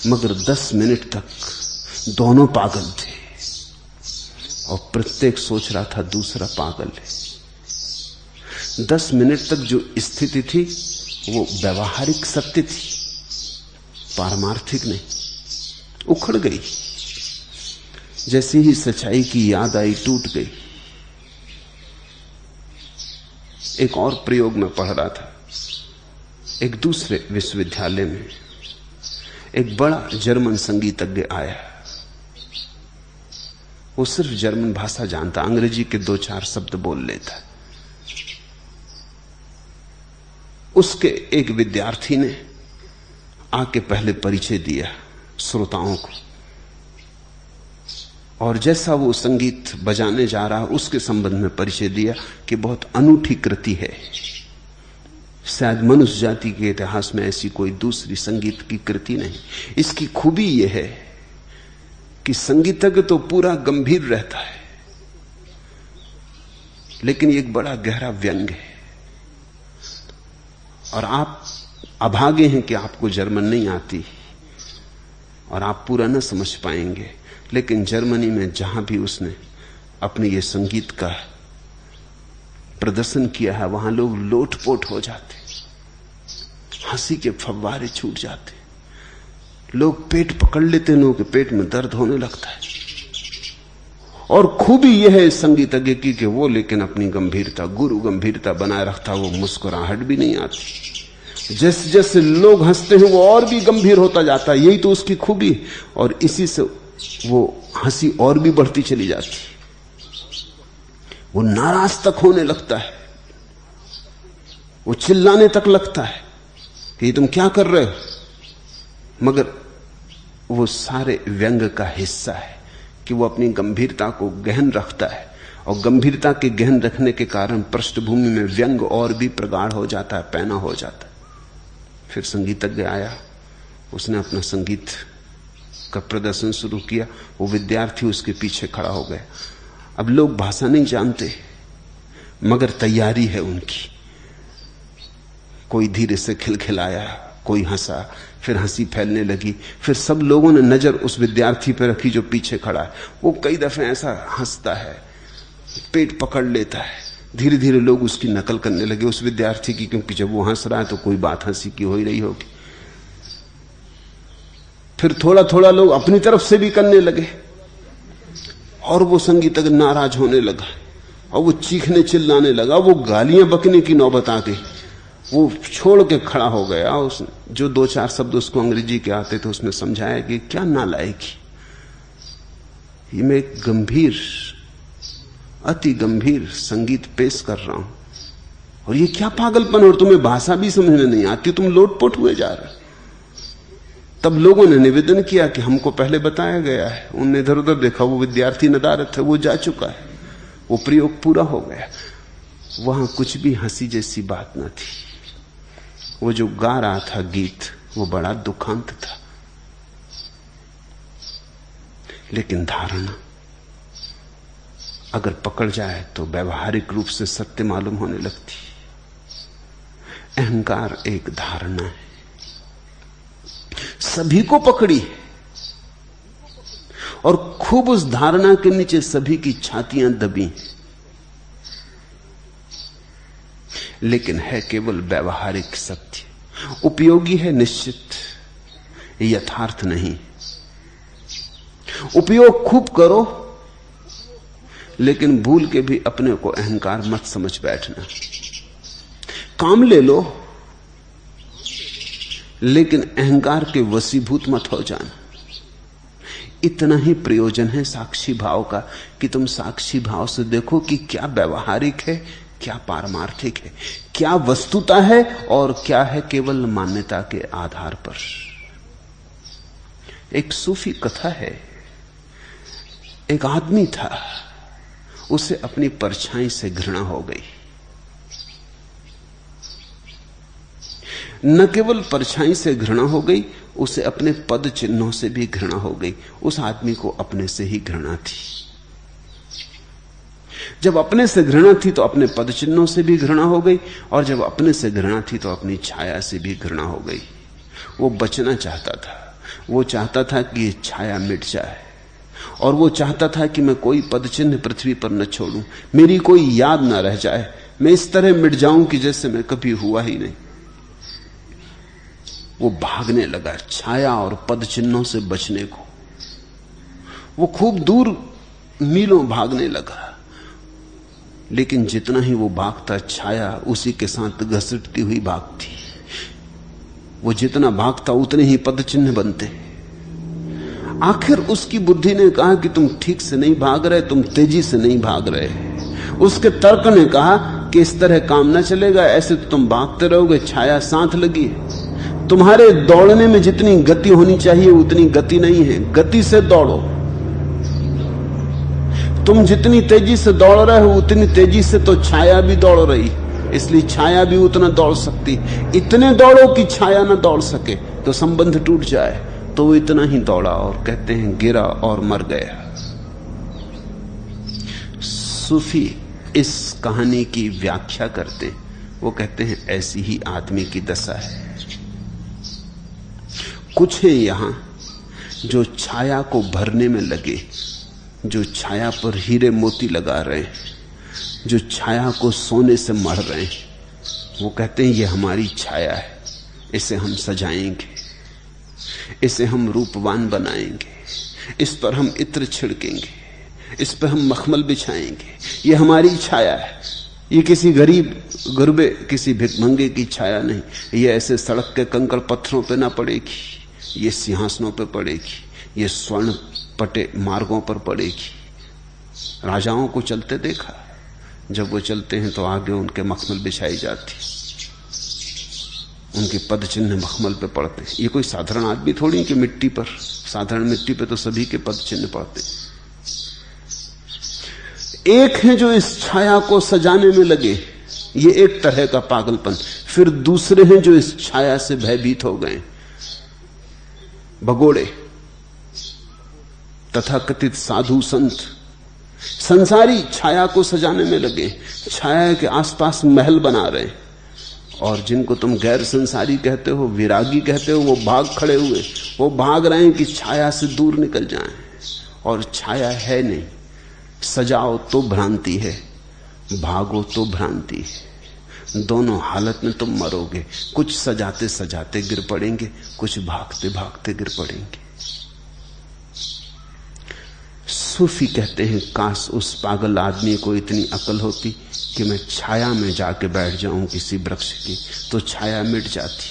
[SPEAKER 1] मगर 10 मिनट तक दोनों पागल थे और प्रत्येक सोच रहा था दूसरा पागल है। 10 मिनट तक जो स्थिति थी वो व्यवहारिक सत्य थी, पारमार्थिक नहीं। उखड़ गई, जैसी ही सच्चाई की याद आई टूट गई। एक और प्रयोग में पढ़ रहा था, एक दूसरे विश्वविद्यालय में एक बड़ा जर्मन संगीतज्ञ आया। वो सिर्फ जर्मन भाषा जानता, अंग्रेजी के 2-4 शब्द बोल लेता। उसके एक विद्यार्थी ने आके पहले परिचय दिया श्रोताओं को, और जैसा वो संगीत बजाने जा रहा उसके संबंध में परिचय दिया कि बहुत अनूठी कृति है, शायद मनुष्य जाति के इतिहास में ऐसी कोई दूसरी संगीत की कृति नहीं। इसकी खूबी यह है कि संगीतज्ञ तो पूरा गंभीर रहता है, लेकिन एक बड़ा गहरा व्यंग है। और आप अभागे हैं कि आपको जर्मन नहीं आती और आप पूरा न समझ पाएंगे, लेकिन जर्मनी में जहां भी उसने अपने ये संगीत का प्रदर्शन किया है वहां लोग लोटपोट हो जाते, हंसी के फव्वारे छूट जाते, लोग पेट पकड़ लेते, लोगों के पेट में दर्द होने लगता है। और खूबी यह है इस संगीतज्ञ की कि वो लेकिन अपनी गंभीरता, गुरु गंभीरता बनाए रखता, वो मुस्कुराहट भी नहीं आती। जैसे जैसे लोग हंसते हैं वो और भी गंभीर होता जाता है, यही तो उसकी खूबी। और इसी से वो हंसी और भी बढ़ती चली जाती, वो नाराज तक होने लगता है, वो चिल्लाने तक लगता है कि तुम क्या कर रहे हो। मगर वो सारे व्यंग का हिस्सा है कि वो अपनी गंभीरता को गहन रखता है, और गंभीरता के गहन रखने के कारण पृष्ठभूमि में व्यंग और भी प्रगाढ़ हो जाता है, पैना हो जाता है। फिर संगीतज्ञ आया, उसने अपना संगीत का प्रदर्शन शुरू किया। वो विद्यार्थी उसके पीछे खड़ा हो गया। अब लोग भाषा नहीं जानते, मगर तैयारी है उनकी। कोई धीरे से खिलखिलाया, कोई हंसा, फिर हंसी फैलने लगी। फिर सब लोगों ने नजर उस विद्यार्थी पर रखी जो पीछे खड़ा है। वो कई दफे ऐसा हंसता है, पेट पकड़ लेता है। धीरे धीरे लोग उसकी नकल करने लगे उस विद्यार्थी की, क्योंकि जब वो हंस रहा है तो कोई बात हंसी की हो ही रही होगी। फिर थोड़ा थोड़ा लोग अपनी तरफ से भी करने लगे, और वो संगीतज्ञ नाराज होने लगा, और वो चीखने चिल्लाने लगा, वो गालियां बकने की नौबत आ गई। वो छोड़ के खड़ा हो गया। उसने जो 2-4 शब्द उसको अंग्रेजी के आते थे उसने समझाया कि क्या नालायकी, ये मैं एक गंभीर, अति गंभीर संगीत पेश कर रहा हूं, और ये क्या पागलपन, और तुम्हें भाषा भी समझ में नहीं आती, तुम लोटपोट हुए जा रहे। तब लोगों ने निवेदन किया कि हमको पहले बताया गया है। उनने इधर उधर देखा, वो विद्यार्थी नदारत है, वो जा चुका है, वो प्रयोग पूरा हो गया। वहां कुछ भी हंसी जैसी बात न थी। वो जो गा रहा था गीत, वो बड़ा दुखांत था, लेकिन धारणा अगर पकड़ जाए तो व्यवहारिक रूप से सत्य मालूम होने लगती। अहंकार एक धारणा है, सभी को पकड़ी है, और खूब उस धारणा के नीचे सभी की छातियां दबी हैं, लेकिन है केवल व्यवहारिक सत्य। उपयोगी है निश्चित, यथार्थ नहीं। उपयोग खूब करो, लेकिन भूल के भी अपने को अहंकार मत समझ बैठना। काम ले लो, लेकिन अहंकार के वशीभूत मत हो जाना। इतना ही प्रयोजन है साक्षी भाव का कि तुम साक्षी भाव से देखो कि क्या व्यवहारिक है, क्या पारमार्थिक है, क्या वस्तुता है और क्या है केवल मान्यता के आधार पर। एक सूफी कथा है, एक आदमी था, उसे अपनी परछाई से घृणा हो गई। न केवल परछाई से घृणा हो गई, उसे अपने पद चिन्हों से भी घृणा हो गई। उस आदमी को अपने से ही घृणा थी। जब अपने से घृणा थी तो अपने पद चिन्हों से भी घृणा हो गई, और जब अपने से घृणा थी तो अपनी छाया से भी घृणा हो गई। वो बचना चाहता था, वो चाहता था कि ये छाया मिट जाए, और वो चाहता था कि मैं कोई पद चिन्ह पृथ्वी पर न छोड़ूं, मेरी कोई याद न रह जाए, मैं इस तरह मिट जाऊं कि जैसे मैं कभी हुआ ही नहीं। वो भागने लगा छाया और पद चिन्हों से बचने को। वो खूब दूर मीलों भागने लगा, लेकिन जितना ही वो भागता, छाया उसी के साथ घसीटती हुई भागती। वो जितना भागता उतने ही पद चिन्ह बनते। आखिर उसकी बुद्धि ने कहा कि तुम ठीक से नहीं भाग रहे, तुम तेजी से नहीं भाग रहे। उसके तर्क ने कहा कि इस तरह काम ना चलेगा, ऐसे तो तुम भागते रहोगे, छाया साथ लगी है। तुम्हारे दौड़ने में जितनी गति होनी चाहिए उतनी गति नहीं है, गति से दौड़ो। तुम जितनी तेजी से दौड़ रहे हो उतनी तेजी से तो छाया भी दौड़ रही, इसलिए छाया भी उतना दौड़ सकती। इतने दौड़ो कि छाया ना दौड़ सके, तो संबंध टूट जाए। तो वो इतना ही दौड़ा, और कहते हैं गिरा और मर गया। सूफी इस कहानी की व्याख्या करते, वो कहते हैं ऐसी ही आदमी की दशा है। कुछ है यहां जो छाया को भरने में लगे, जो छाया पर हीरे मोती लगा रहे हैं, जो छाया को सोने से मढ़ रहे हैं। वो कहते हैं ये हमारी छाया है, इसे हम सजाएंगे, इसे हम रूपवान बनाएंगे, इस पर हम इत्र छिड़केंगे, इस पर हम मखमल बिछाएंगे। ये हमारी छाया है। ये किसी गरीब गुरबे, किसी भिखमंगे की छाया नहीं। ये ऐसे सड़क के कंकड़ पत्थरों पे ना पड़ेगी, ये सिंहासनों पे पड़ेगी, ये स्वर्ण पटे मार्गों पर पड़ेगी। राजाओं को चलते देखा, जब वो चलते हैं तो आगे उनके मखमल बिछाई जाती, उनके पद चिन्ह मखमल पे पड़ते। ये कोई साधारण आदमी थोड़ी कि मिट्टी पर, साधारण मिट्टी पे तो सभी के पद चिन्ह पड़ते। एक है जो इस छाया को सजाने में लगे, ये एक तरह का पागलपन। फिर दूसरे हैं जो इस छाया से भयभीत हो गए, भगोड़े, तथाकथित साधु संत, संसारी छाया को सजाने में लगे, छाया के आसपास महल बना रहे। और जिनको तुम गैर संसारी कहते हो, विरागी कहते हो, वो भाग खड़े हुए, वो भाग रहे हैं कि छाया से दूर निकल जाएं। और छाया है नहीं। सजाओ तो भ्रांति है, भागो तो भ्रांति है। दोनों हालत में तुम मरोगे। कुछ सजाते सजाते गिर पड़ेंगे, कुछ भागते भागते गिर पड़ेंगे। सूफी कहते हैं काश उस पागल आदमी को इतनी अकल होती कि मैं छाया में जाके बैठ जाऊं किसी वृक्ष की, तो छाया मिट जाती।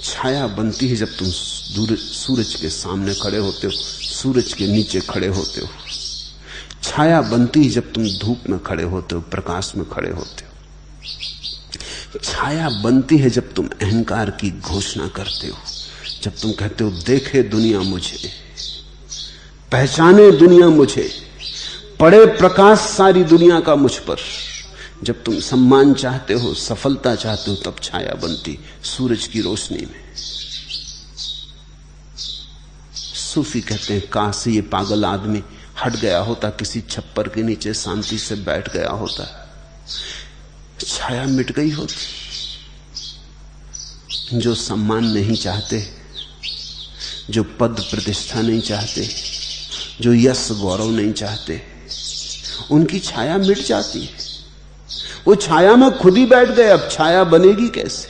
[SPEAKER 1] छाया बनती है जब तुम सूरज के सामने खड़े होते हो, सूरज के नीचे खड़े होते हो। छाया बनती है जब तुम धूप में खड़े होते हो, प्रकाश में खड़े होते हो। छाया बनती है जब तुम अहंकार की घोषणा करते हो, जब तुम कहते हो देखे दुनिया मुझे, पहचाने दुनिया मुझे, पड़े प्रकाश सारी दुनिया का मुझ पर। जब तुम सम्मान चाहते हो, सफलता चाहते हो, तब छाया बनती सूरज की रोशनी में। सूफी कहते हैं काश ये पागल आदमी हट गया होता, किसी छप्पर के नीचे शांति से बैठ गया होता, छाया मिट गई होती। जो सम्मान नहीं चाहते, जो पद प्रतिष्ठा नहीं चाहते, जो यश गौरव नहीं चाहते, उनकी छाया मिट जाती है। वो छाया में खुद ही बैठ गए, अब छाया बनेगी कैसे?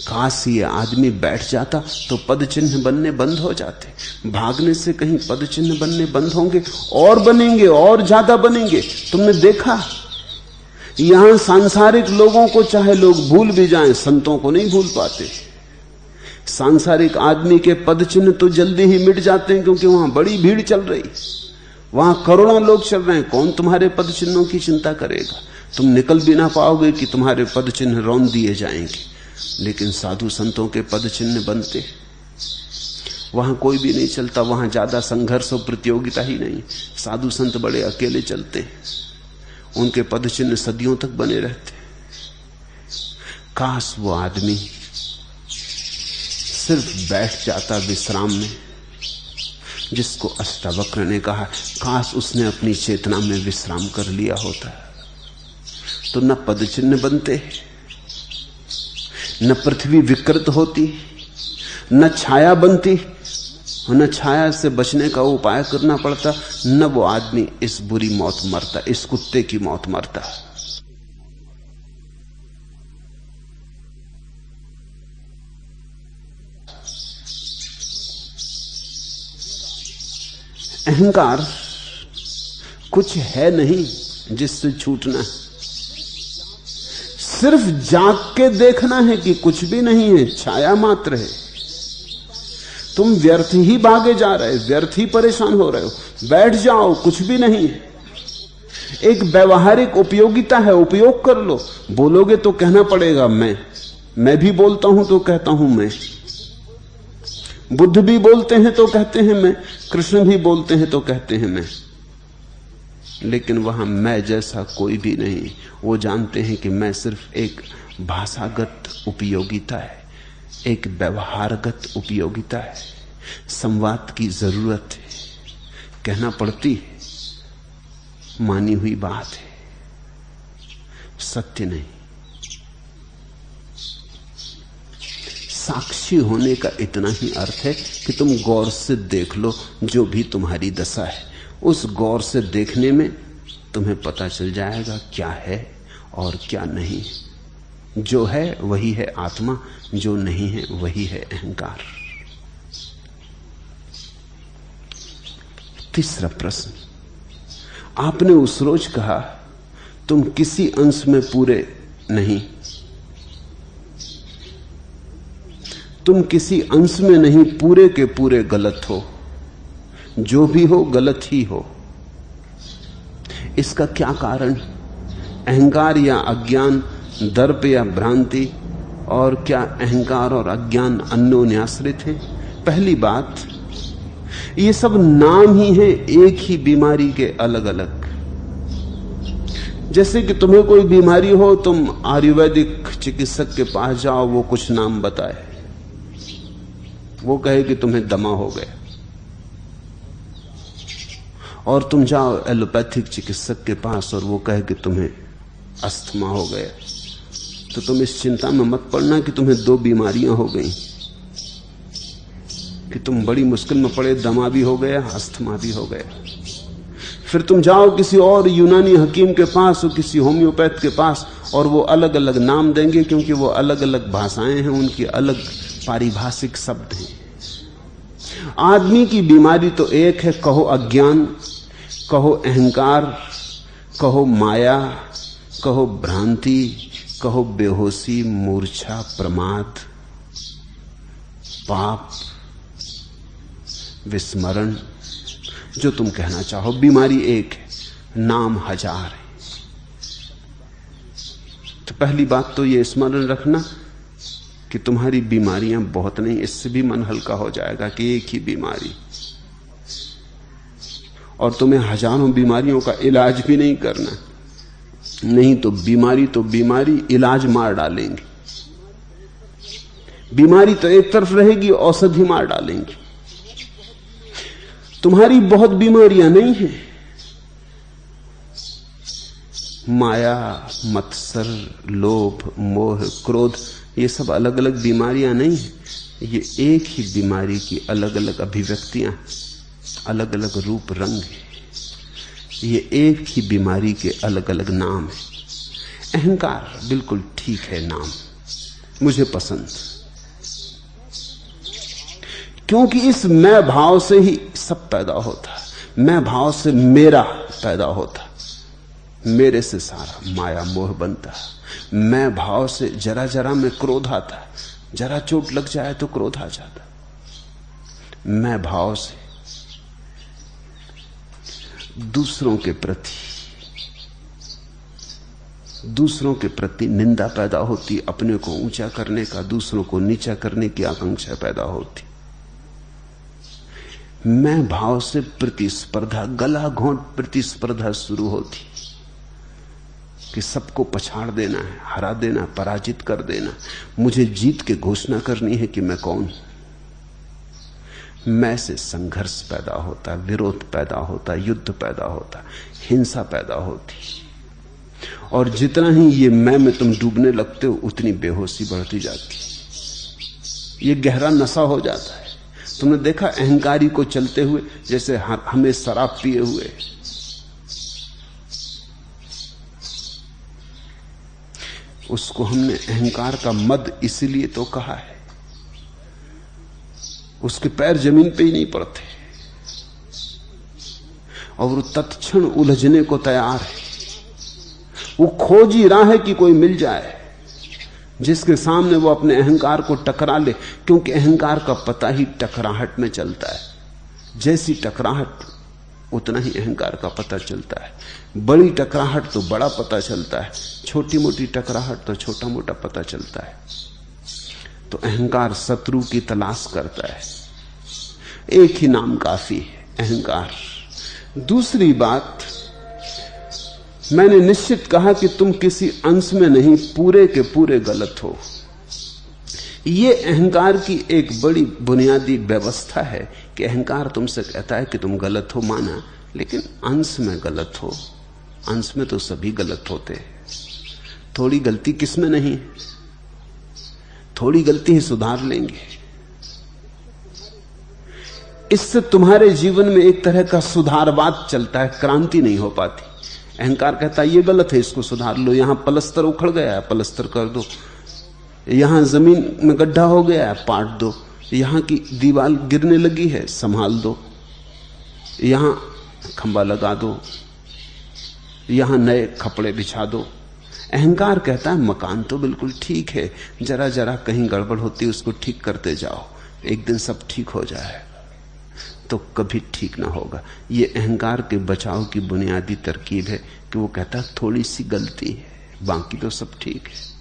[SPEAKER 1] काश ये आदमी बैठ जाता तो पद चिन्ह बनने बंद हो जाते। भागने से कहीं पद चिन्ह बनने बंद होंगे, और बनेंगे, और ज्यादा बनेंगे। तुमने देखा यहां सांसारिक लोगों को चाहे लोग भूल भी जाएं, संतों को नहीं भूल पाते। सांसारिक आदमी के पद चिन्ह तो जल्दी ही मिट जाते हैं, क्योंकि वहां बड़ी भीड़ चल रही, वहां करोड़ों लोग चल रहे हैं। कौन तुम्हारे पद चिन्हों की चिंता करेगा? तुम निकल भी ना पाओगे कि तुम्हारे पद चिन्ह रौंद दिए जाएंगे। लेकिन साधु संतों के पद चिन्ह बनते, वहां कोई भी नहीं चलता, वहां ज्यादा संघर्ष और प्रतियोगिता ही नहीं। साधु संत बड़े अकेले चलते हैं, उनके पद चिन्ह सदियों तक बने रहते। काश वो आदमी सिर्फ बैठ जाता विश्राम में, जिसको अष्टावक्र ने कहा काश उसने अपनी चेतना में विश्राम कर लिया होता, तो न पद चिन्ह बनते, न पृथ्वी विकृत होती, न छाया बनती, न छाया से बचने का उपाय करना पड़ता, न वो आदमी इस बुरी मौत मरता, इस कुत्ते की मौत मरता। अहंकार कुछ है नहीं जिससे छूटना है, सिर्फ जाग के देखना है कि कुछ भी नहीं है, छाया मात्र है। तुम व्यर्थ ही भागे जा रहे, व्यर्थ ही परेशान हो रहे हो। बैठ जाओ, कुछ भी नहीं है। एक व्यवहारिक उपयोगिता है, उपयोग कर लो। बोलोगे तो कहना पड़ेगा मैं भी बोलता हूं तो कहता हूं मैं, बुद्ध भी बोलते हैं तो कहते हैं मैं, कृष्ण भी बोलते हैं तो कहते हैं मैं। लेकिन वहां मैं जैसा कोई भी नहीं। वो जानते हैं कि मैं सिर्फ एक भाषागत उपयोगिता है, एक व्यवहारगत उपयोगिता है। संवाद की जरूरत है, कहना पड़ती है, मानी हुई बात है, सत्य नहीं। साक्षी होने का इतना ही अर्थ है कि तुम गौर से देख लो जो भी तुम्हारी दशा है। उस गौर से देखने में तुम्हें पता चल जाएगा क्या है और क्या नहीं। जो है वही है आत्मा, जो नहीं है वही है अहंकार। तीसरा प्रश्न, आपने उस रोज कहा तुम किसी अंश में पूरे नहीं, तुम किसी अंश में नहीं, पूरे के पूरे गलत हो। जो भी हो गलत ही हो। इसका क्या कारण? अहंकार या अज्ञान, दर्प या भ्रांति, और क्या अहंकार और अज्ञान अन्योन्याश्रित है? पहली बात, ये सब नाम ही है एक ही बीमारी के अलग अलग। जैसे कि तुम्हें कोई बीमारी हो, तुम आयुर्वेदिक चिकित्सक के पास जाओ, वो कुछ नाम बताए, वो कहे कि तुम्हें दमा हो गया। और तुम जाओ एलोपैथिक चिकित्सक के पास और वो कहे कि तुम्हें अस्थमा हो गया। तो तुम इस चिंता में मत पड़ना कि तुम्हें दो बीमारियां हो गई, कि तुम बड़ी मुश्किल में पड़े, दमा भी हो गया, अस्थमा भी हो गया। फिर तुम जाओ किसी और यूनानी हकीम के पास और किसी होम्योपैथ के पास, और वो अलग अलग नाम देंगे, क्योंकि वो अलग अलग भाषाएं हैं, उनकी अलग पारिभाषिक शब्द हैं। आदमी की बीमारी तो एक है, कहो अज्ञान, कहो अहंकार, कहो माया, कहो भ्रांति, कहो बेहोशी, मूर्छा, प्रमाद, पाप, विस्मरण, जो तुम कहना चाहो। बीमारी एक है, नाम हजार है। तो पहली बात तो ये स्मरण रखना कि तुम्हारी बीमारियां बहुत नहीं। इससे भी मन हल्का हो जाएगा कि एक ही बीमारी, और तुम्हें हजारों बीमारियों का इलाज भी नहीं करना। नहीं तो बीमारी इलाज मार डालेंगे। बीमारी तो एक तरफ रहेगी, औषधि मार डालेंगी। तुम्हारी बहुत बीमारियां नहीं हैं। माया, मत्सर, लोभ, मोह, क्रोध, ये सब अलग अलग बीमारियां नहीं हैं। ये एक ही बीमारी की अलग अलग अभिव्यक्तियां, अलग अलग रूप रंग है। ये एक ही बीमारी के अलग अलग नाम है। अहंकार बिल्कुल ठीक है नाम, मुझे पसंद, क्योंकि इस मैं भाव से ही सब पैदा होता। मैं भाव से मेरा पैदा होता, मेरे से सारा माया मोह बनता। मैं भाव से जरा जरा में क्रोध आता, जरा चोट लग जाए तो क्रोध आ जाता। मैं भाव से दूसरों के प्रति निंदा पैदा होती, अपने को ऊंचा करने का, दूसरों को नीचा करने की आकांक्षा पैदा होती। मैं भाव से प्रतिस्पर्धा, गला घोंट प्रतिस्पर्धा शुरू होती कि सबको पछाड़ देना है, हरा देना, पराजित कर देना। मुझे जीत के घोषणा करनी है कि मैं कौन हूं। मैं से संघर्ष पैदा होता, विरोध पैदा होता, युद्ध पैदा होता, हिंसा पैदा होती। और जितना ही ये मैं में तुम डूबने लगते हो, उतनी बेहोशी बढ़ती जाती। ये गहरा नशा हो जाता है। तुमने देखा अहंकारी को चलते हुए जैसे हमें शराब पिए हुए। उसको हमने अहंकार का मद इसीलिए तो कहा है। उसके पैर जमीन पे ही नहीं पड़ते और वो तत्क्षण उलझने को तैयार है। वो खोज ही रहा है कि कोई मिल जाए जिसके सामने वो अपने अहंकार को टकरा ले, क्योंकि अहंकार का पता ही टकराहट में चलता है। जैसी टकराहट उतना ही अहंकार का पता चलता है। बड़ी टकराहट तो बड़ा पता चलता है, छोटी मोटी टकराहट तो छोटा मोटा पता चलता है। तो अहंकार शत्रु की तलाश करता है। एक ही नाम काफी है, अहंकार। दूसरी बात, मैंने निश्चित कहा कि तुम किसी अंश में नहीं, पूरे के पूरे गलत हो। यह अहंकार की एक बड़ी बुनियादी व्यवस्था है कि अहंकार तुमसे कहता है कि तुम गलत हो, माना, लेकिन अंश में गलत हो। अंश में तो सभी गलत होते हैं। थोड़ी गलती किसमें नहीं, थोड़ी गलती ही सुधार लेंगे। इससे तुम्हारे जीवन में एक तरह का सुधारवाद चलता है, क्रांति नहीं हो पाती। अहंकार कहता है ये गलत है, इसको सुधार लो। यहां पलस्तर उखड़ गया है, पलस्तर कर दो। यहां जमीन में गड्ढा हो गया है, पाट दो। यहां की दीवार गिरने लगी है, संभाल दो। यहां खंबा लगा दो, यहां नए कपड़े बिछा दो। अहंकार कहता है मकान तो बिल्कुल ठीक है, जरा जरा कहीं गड़बड़ होती है, उसको ठीक करते जाओ, एक दिन सब ठीक हो जाएगा। तो कभी ठीक ना होगा। ये अहंकार के बचाव की बुनियादी तरकीब है कि वो कहता है थोड़ी सी गलती है, बाकी तो सब ठीक है।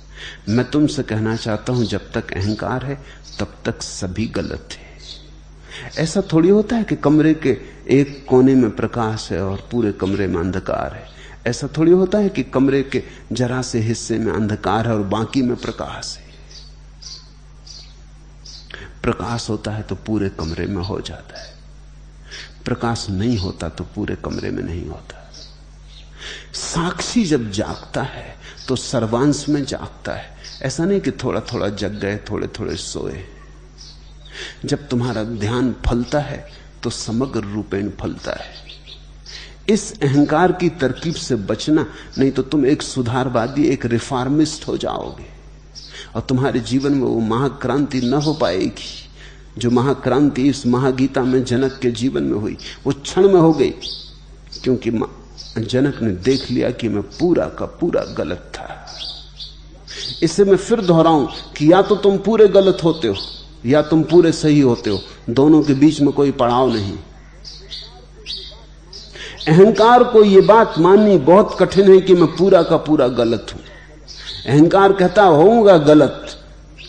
[SPEAKER 1] मैं तुमसे कहना चाहता हूं, जब तक अहंकार है तब तक सभी गलत है। ऐसा थोड़ी होता है कि कमरे के एक कोने में प्रकाश है और पूरे कमरे में अंधकार है। ऐसा थोड़ी होता है कि कमरे के जरा से हिस्से में अंधकार है और बाकी में प्रकाश है। प्रकाश होता है तो पूरे कमरे में हो जाता है, प्रकाश नहीं होता तो पूरे कमरे में नहीं होता। साक्षी जब जागता है तो सर्वांश में जागता है। ऐसा नहीं कि थोड़ा थोड़ा जग गए, थोड़े थोड़े सोए। जब तुम्हारा ध्यान फलता है तो समग्र रूपेण फलता है। इस अहंकार की तरकीब से बचना, नहीं तो तुम एक सुधारवादी, एक रिफॉर्मिस्ट हो जाओगे और तुम्हारे जीवन में वो महाक्रांति न हो पाएगी जो महाक्रांति इस महागीता में जनक के जीवन में हुई। वो क्षण में हो गई, क्योंकि जनक ने देख लिया कि मैं पूरा का पूरा गलत था। इसे मैं फिर दोहराऊं कि या तो तुम पूरे गलत होते हो या तुम पूरे सही होते हो, दोनों के बीच में कोई पड़ाव नहीं। अहंकार को यह बात माननी बहुत कठिन है कि मैं पूरा का पूरा गलत हूं। अहंकार कहता होऊंगा गलत,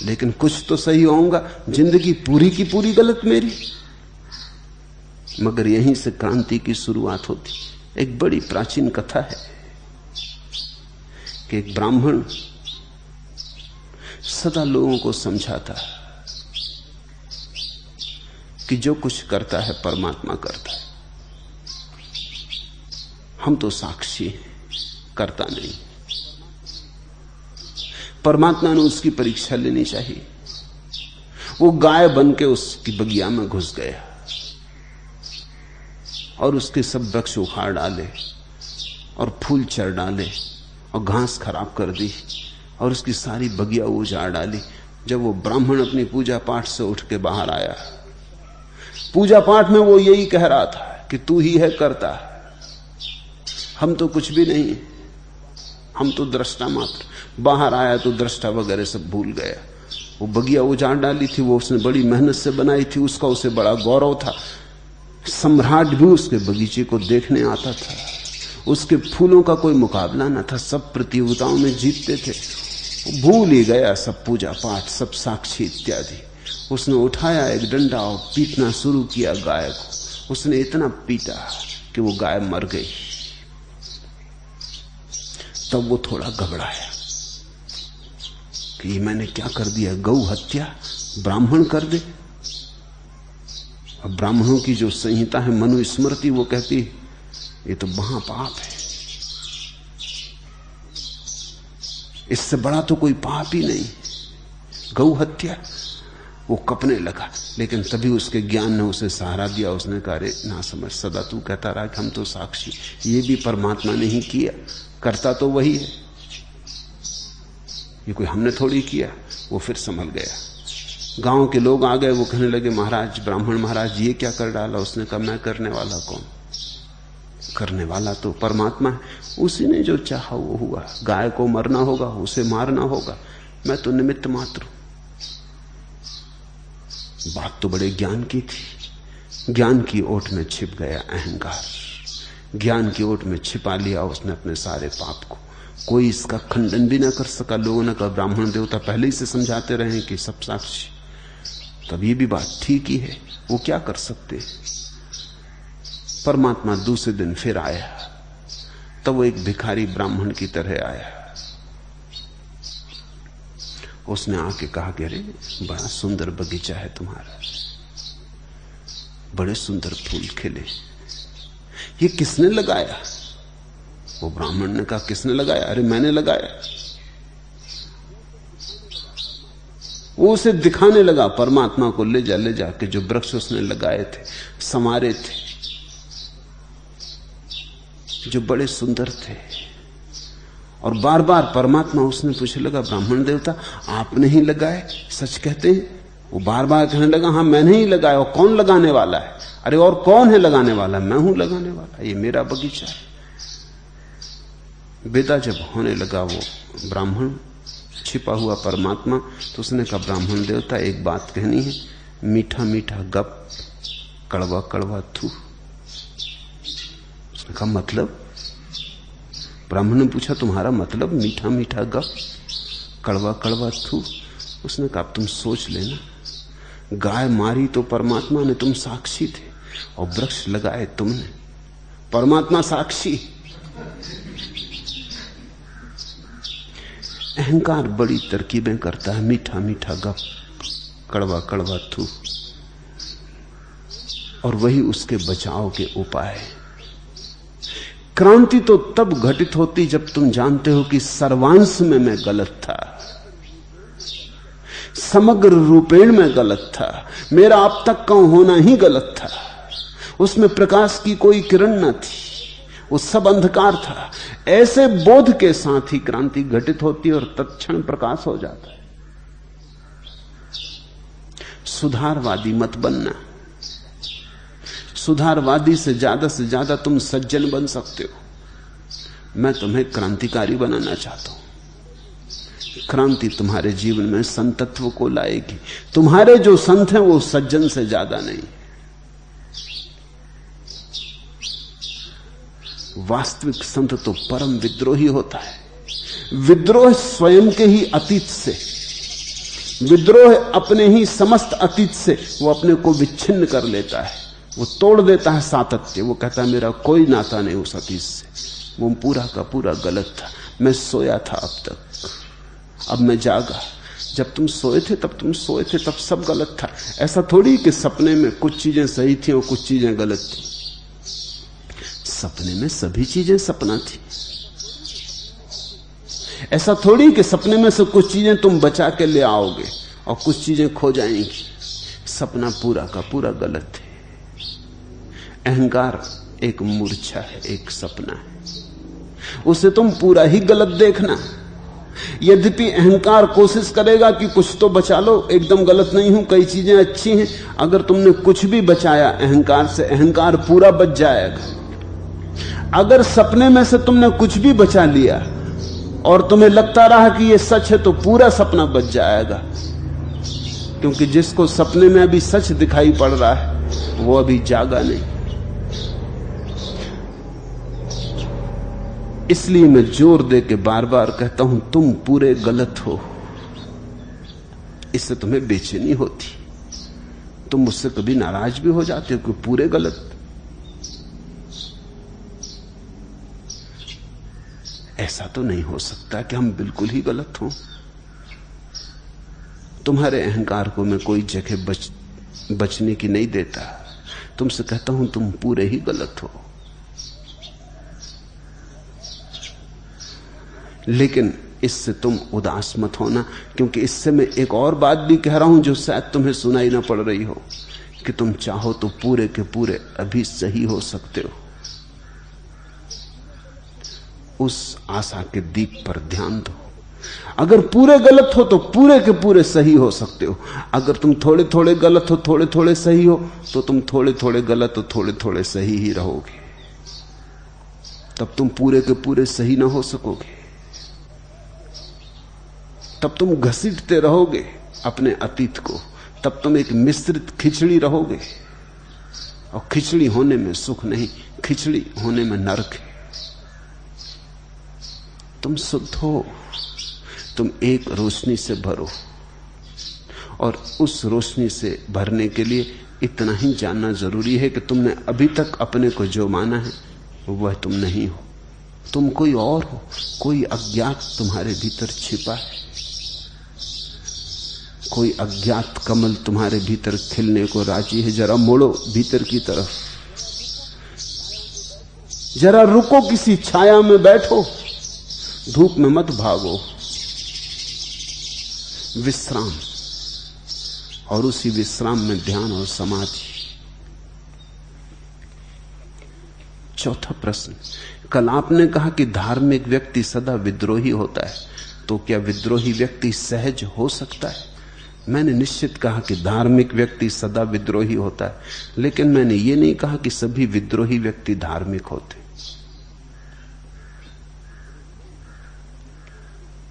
[SPEAKER 1] लेकिन कुछ तो सही होऊंगा। जिंदगी पूरी की पूरी गलत मेरी। मगर यहीं से क्रांति की शुरुआत होती। एक बड़ी प्राचीन कथा है कि एक ब्राह्मण सदा लोगों को समझाता कि जो कुछ करता है परमात्मा करता है, हम तो साक्षी हैं, करता नहीं। परमात्मा ने उसकी परीक्षा लेनी चाहिए। वो गाय बन के उसकी बगिया में घुस गया और उसके सब वृक्ष उखाड़ डाले और फूल चर डाले और घास खराब कर दी और उसकी सारी बगिया उजाड़ डाली। जब वो ब्राह्मण अपनी पूजा पाठ से उठ के बाहर आया, पूजा पाठ में वो यही कह रहा था कि तू ही है करता, हम तो कुछ भी नहीं, हम तो दृष्टा मात्र। बाहर आया तो दृष्टा वगैरह सब भूल गया। वो बगिया उजाड़ डाली थी, वो उसने बड़ी मेहनत से बनाई थी, उसका उसे बड़ा गौरव था। सम्राट भी उसके बगीचे को देखने आता था, उसके फूलों का कोई मुकाबला न था, सब प्रतियोगिताओं में जीतते थे। भूल ही गया सब पूजा पाठ, सब साक्षी इत्यादि। उसने उठाया एक डंडा और पीटना शुरू किया गाय को। उसने इतना पीटा कि वो गाय मर गई। तब वो थोड़ा घबराया कि मैंने क्या कर दिया, गौ हत्या ब्राह्मण कर दे। अब ब्राह्मणों की जो संहिता है मनुस्मृति, वो कहती ये तो महापाप है, इससे बड़ा तो कोई पाप ही नहीं, गौ हत्या। वो कपने लगा, लेकिन तभी उसके ज्ञान ने उसे सहारा दिया। उसने कहा अरे ना समझ, सदा तू कहता रहा कि हम तो साक्षी, ये भी परमात्मा ने ही किया, करता तो वही है, ये कोई हमने थोड़ी किया। वो फिर संभल गया। गांव के लोग आ गए, वो कहने लगे महाराज, ब्राह्मण महाराज ये क्या कर डाला। उसने कहा मैं करने वाला कौन, करने वाला तो परमात्मा है, उसी ने जो चाहा वो हुआ। गाय को मरना होगा, उसे मारना होगा, मैं तो निमित्त मात्र हूं। बात तो बड़े ज्ञान की थी। ज्ञान की ओट में छिप गया अहंकार, ज्ञान की ओट में छिपा लिया उसने अपने सारे पाप को। कोई इसका खंडन भी ना कर सका। लोगों ने कहा ब्राह्मण देवता पहले ही से समझाते रहे कि सब साक्षी, तब ये भी बात ठीक ही है, वो क्या कर सकते। परमात्मा दूसरे दिन फिर आया, तब वो एक भिखारी ब्राह्मण की तरह आया। उसने आके कहा कि अरे बड़ा सुंदर बगीचा है तुम्हारा, बड़े सुंदर फूल खिले, ये किसने लगाया। वो ब्राह्मण ने कहा किसने लगाया, अरे मैंने लगाया। वो उसे दिखाने लगा परमात्मा को, ले जा के जो वृक्ष उसने लगाए थे, संवारे थे, जो बड़े सुंदर थे। और बार बार परमात्मा उसने पूछने लगा ब्राह्मण देवता आपने ही लगाए, सच कहते हैं। वो बार बार कहने लगा हाँ मैंने ही लगाया। और कौन लगाने वाला है, अरे और कौन है लगाने वाला, मैं हूं लगाने वाला, ये मेरा बगीचा है। बेटा जब होने लगा वो ब्राह्मण, छिपा हुआ परमात्मा, तो उसने कहा ब्राह्मण देवता एक बात कहनी है, मीठा मीठा गप, कड़वा कड़वा थू। उसने कहा मतलब। ब्राह्मण ने पूछा तुम्हारा मतलब, मीठा मीठा गप, कड़वा कड़वा थू। उसने कहा तुम सोच लेना, गाय मारी तो परमात्मा ने, तुम साक्षी थे, और वृक्ष लगाए तुमने, परमात्मा साक्षी। अहंकार बड़ी तरकीबें करता है, मीठा मीठा गप, कड़वा कड़वा थू, और वही उसके बचाव के उपाय। क्रांति तो तब घटित होती जब तुम जानते हो कि सर्वांश में मैं गलत था, समग्र रूपेण में गलत था, मेरा अब तक का होना ही गलत था, उसमें प्रकाश की कोई किरण न थी, वो सब अंधकार था। ऐसे बोध के साथ ही क्रांति घटित होती है और तत्क्षण प्रकाश हो जाता है। सुधारवादी मत बनना, सुधारवादी से ज्यादा तुम सज्जन बन सकते हो। मैं तुम्हें क्रांतिकारी बनाना चाहता हूं। क्रांति तुम्हारे जीवन में संतत्व को लाएगी। तुम्हारे जो संत हैं वो सज्जन से ज्यादा नहीं। वास्तविक संत तो परम विद्रोही होता है। विद्रोह स्वयं के ही अतीत से, विद्रोह अपने ही समस्त अतीत से वो अपने को विच्छिन्न कर लेता है, वो तोड़ देता है सातत्य। वो कहता है मेरा कोई नाता नहीं उस अतीत से, वो पूरा का पूरा गलत था, मैं सोया था अब तक, अब मैं जागा। जब तुम सोए थे तब सब गलत था। ऐसा थोड़ी कि सपने में कुछ चीजें सही थी और कुछ चीजें गलत थी। सपने में सभी चीजें सपना थी। ऐसा थोड़ी कि सपने में से कुछ चीजें तुम बचा के ले आओगे और कुछ चीजें खो जाएंगी। सपना पूरा का पूरा गलत है। अहंकार एक मूर्छा है, एक सपना है, उसे तुम पूरा ही गलत देखना। यद्यपि अहंकार कोशिश करेगा कि कुछ तो बचा लो, एकदम गलत नहीं हूं, कई चीजें अच्छी हैं। अगर तुमने कुछ भी बचाया अहंकार से, अहंकार पूरा बच जाएगा। अगर सपने में से तुमने कुछ भी बचा लिया और तुम्हें लगता रहा कि यह सच है, तो पूरा सपना बच जाएगा। क्योंकि जिसको सपने में अभी सच दिखाई पड़ रहा है वो अभी जागा नहीं। इसलिए मैं जोर दे के बार बार कहता हूं, तुम पूरे गलत हो। इससे तुम्हें बेचैनी होती, तुम मुझसे कभी नाराज भी हो जाते हो कि पूरे गलत। ऐसा तो नहीं हो सकता कि हम बिल्कुल ही गलत हों। तुम्हारे अहंकार को मैं कोई जगह बचने की नहीं देता। तुमसे कहता हूं तुम पूरे ही गलत हो। लेकिन इससे तुम उदास मत होना, क्योंकि इससे मैं एक और बात भी कह रहा हूं जो शायद तुम्हें सुनाई ना पड़ रही हो, कि तुम चाहो तो पूरे के पूरे अभी सही हो सकते हो। उस आशा के दीप पर ध्यान दो। अगर पूरे गलत हो तो पूरे के पूरे सही हो सकते हो। अगर तुम थोड़े थोड़े गलत हो, थोड़े थोड़े सही हो, तो तुम थोड़े थोड़े गलत हो, थोड़े थोड़े सही ही रहोगे। तब तुम पूरे के पूरे सही ना हो सकोगे। तब तुम घसीटते रहोगे अपने अतीत को। तब तुम एक मिश्रित खिचड़ी रहोगे, और खिचड़ी होने में सुख नहीं, खिचड़ी होने में नरक है। तुम शुद्ध हो, तुम एक रोशनी से भरो, और उस रोशनी से भरने के लिए इतना ही जानना जरूरी है कि तुमने अभी तक अपने को जो माना है वह तुम नहीं हो। तुम कोई और हो, कोई अज्ञात तुम्हारे भीतर छिपा है। कोई अज्ञात कमल तुम्हारे भीतर खिलने को राजी है। जरा मुड़ो भीतर की तरफ, जरा रुको, किसी छाया में बैठो, धूप में मत भागो। विश्राम, और उसी विश्राम में ध्यान और समाधि। चौथा प्रश्न, कल आपने कहा कि धार्मिक व्यक्ति सदा विद्रोही होता है, तो क्या विद्रोही व्यक्ति सहज हो सकता है? मैंने निश्चित कहा कि धार्मिक व्यक्ति सदा विद्रोही होता है, लेकिन मैंने ये नहीं कहा कि सभी विद्रोही व्यक्ति धार्मिक होते।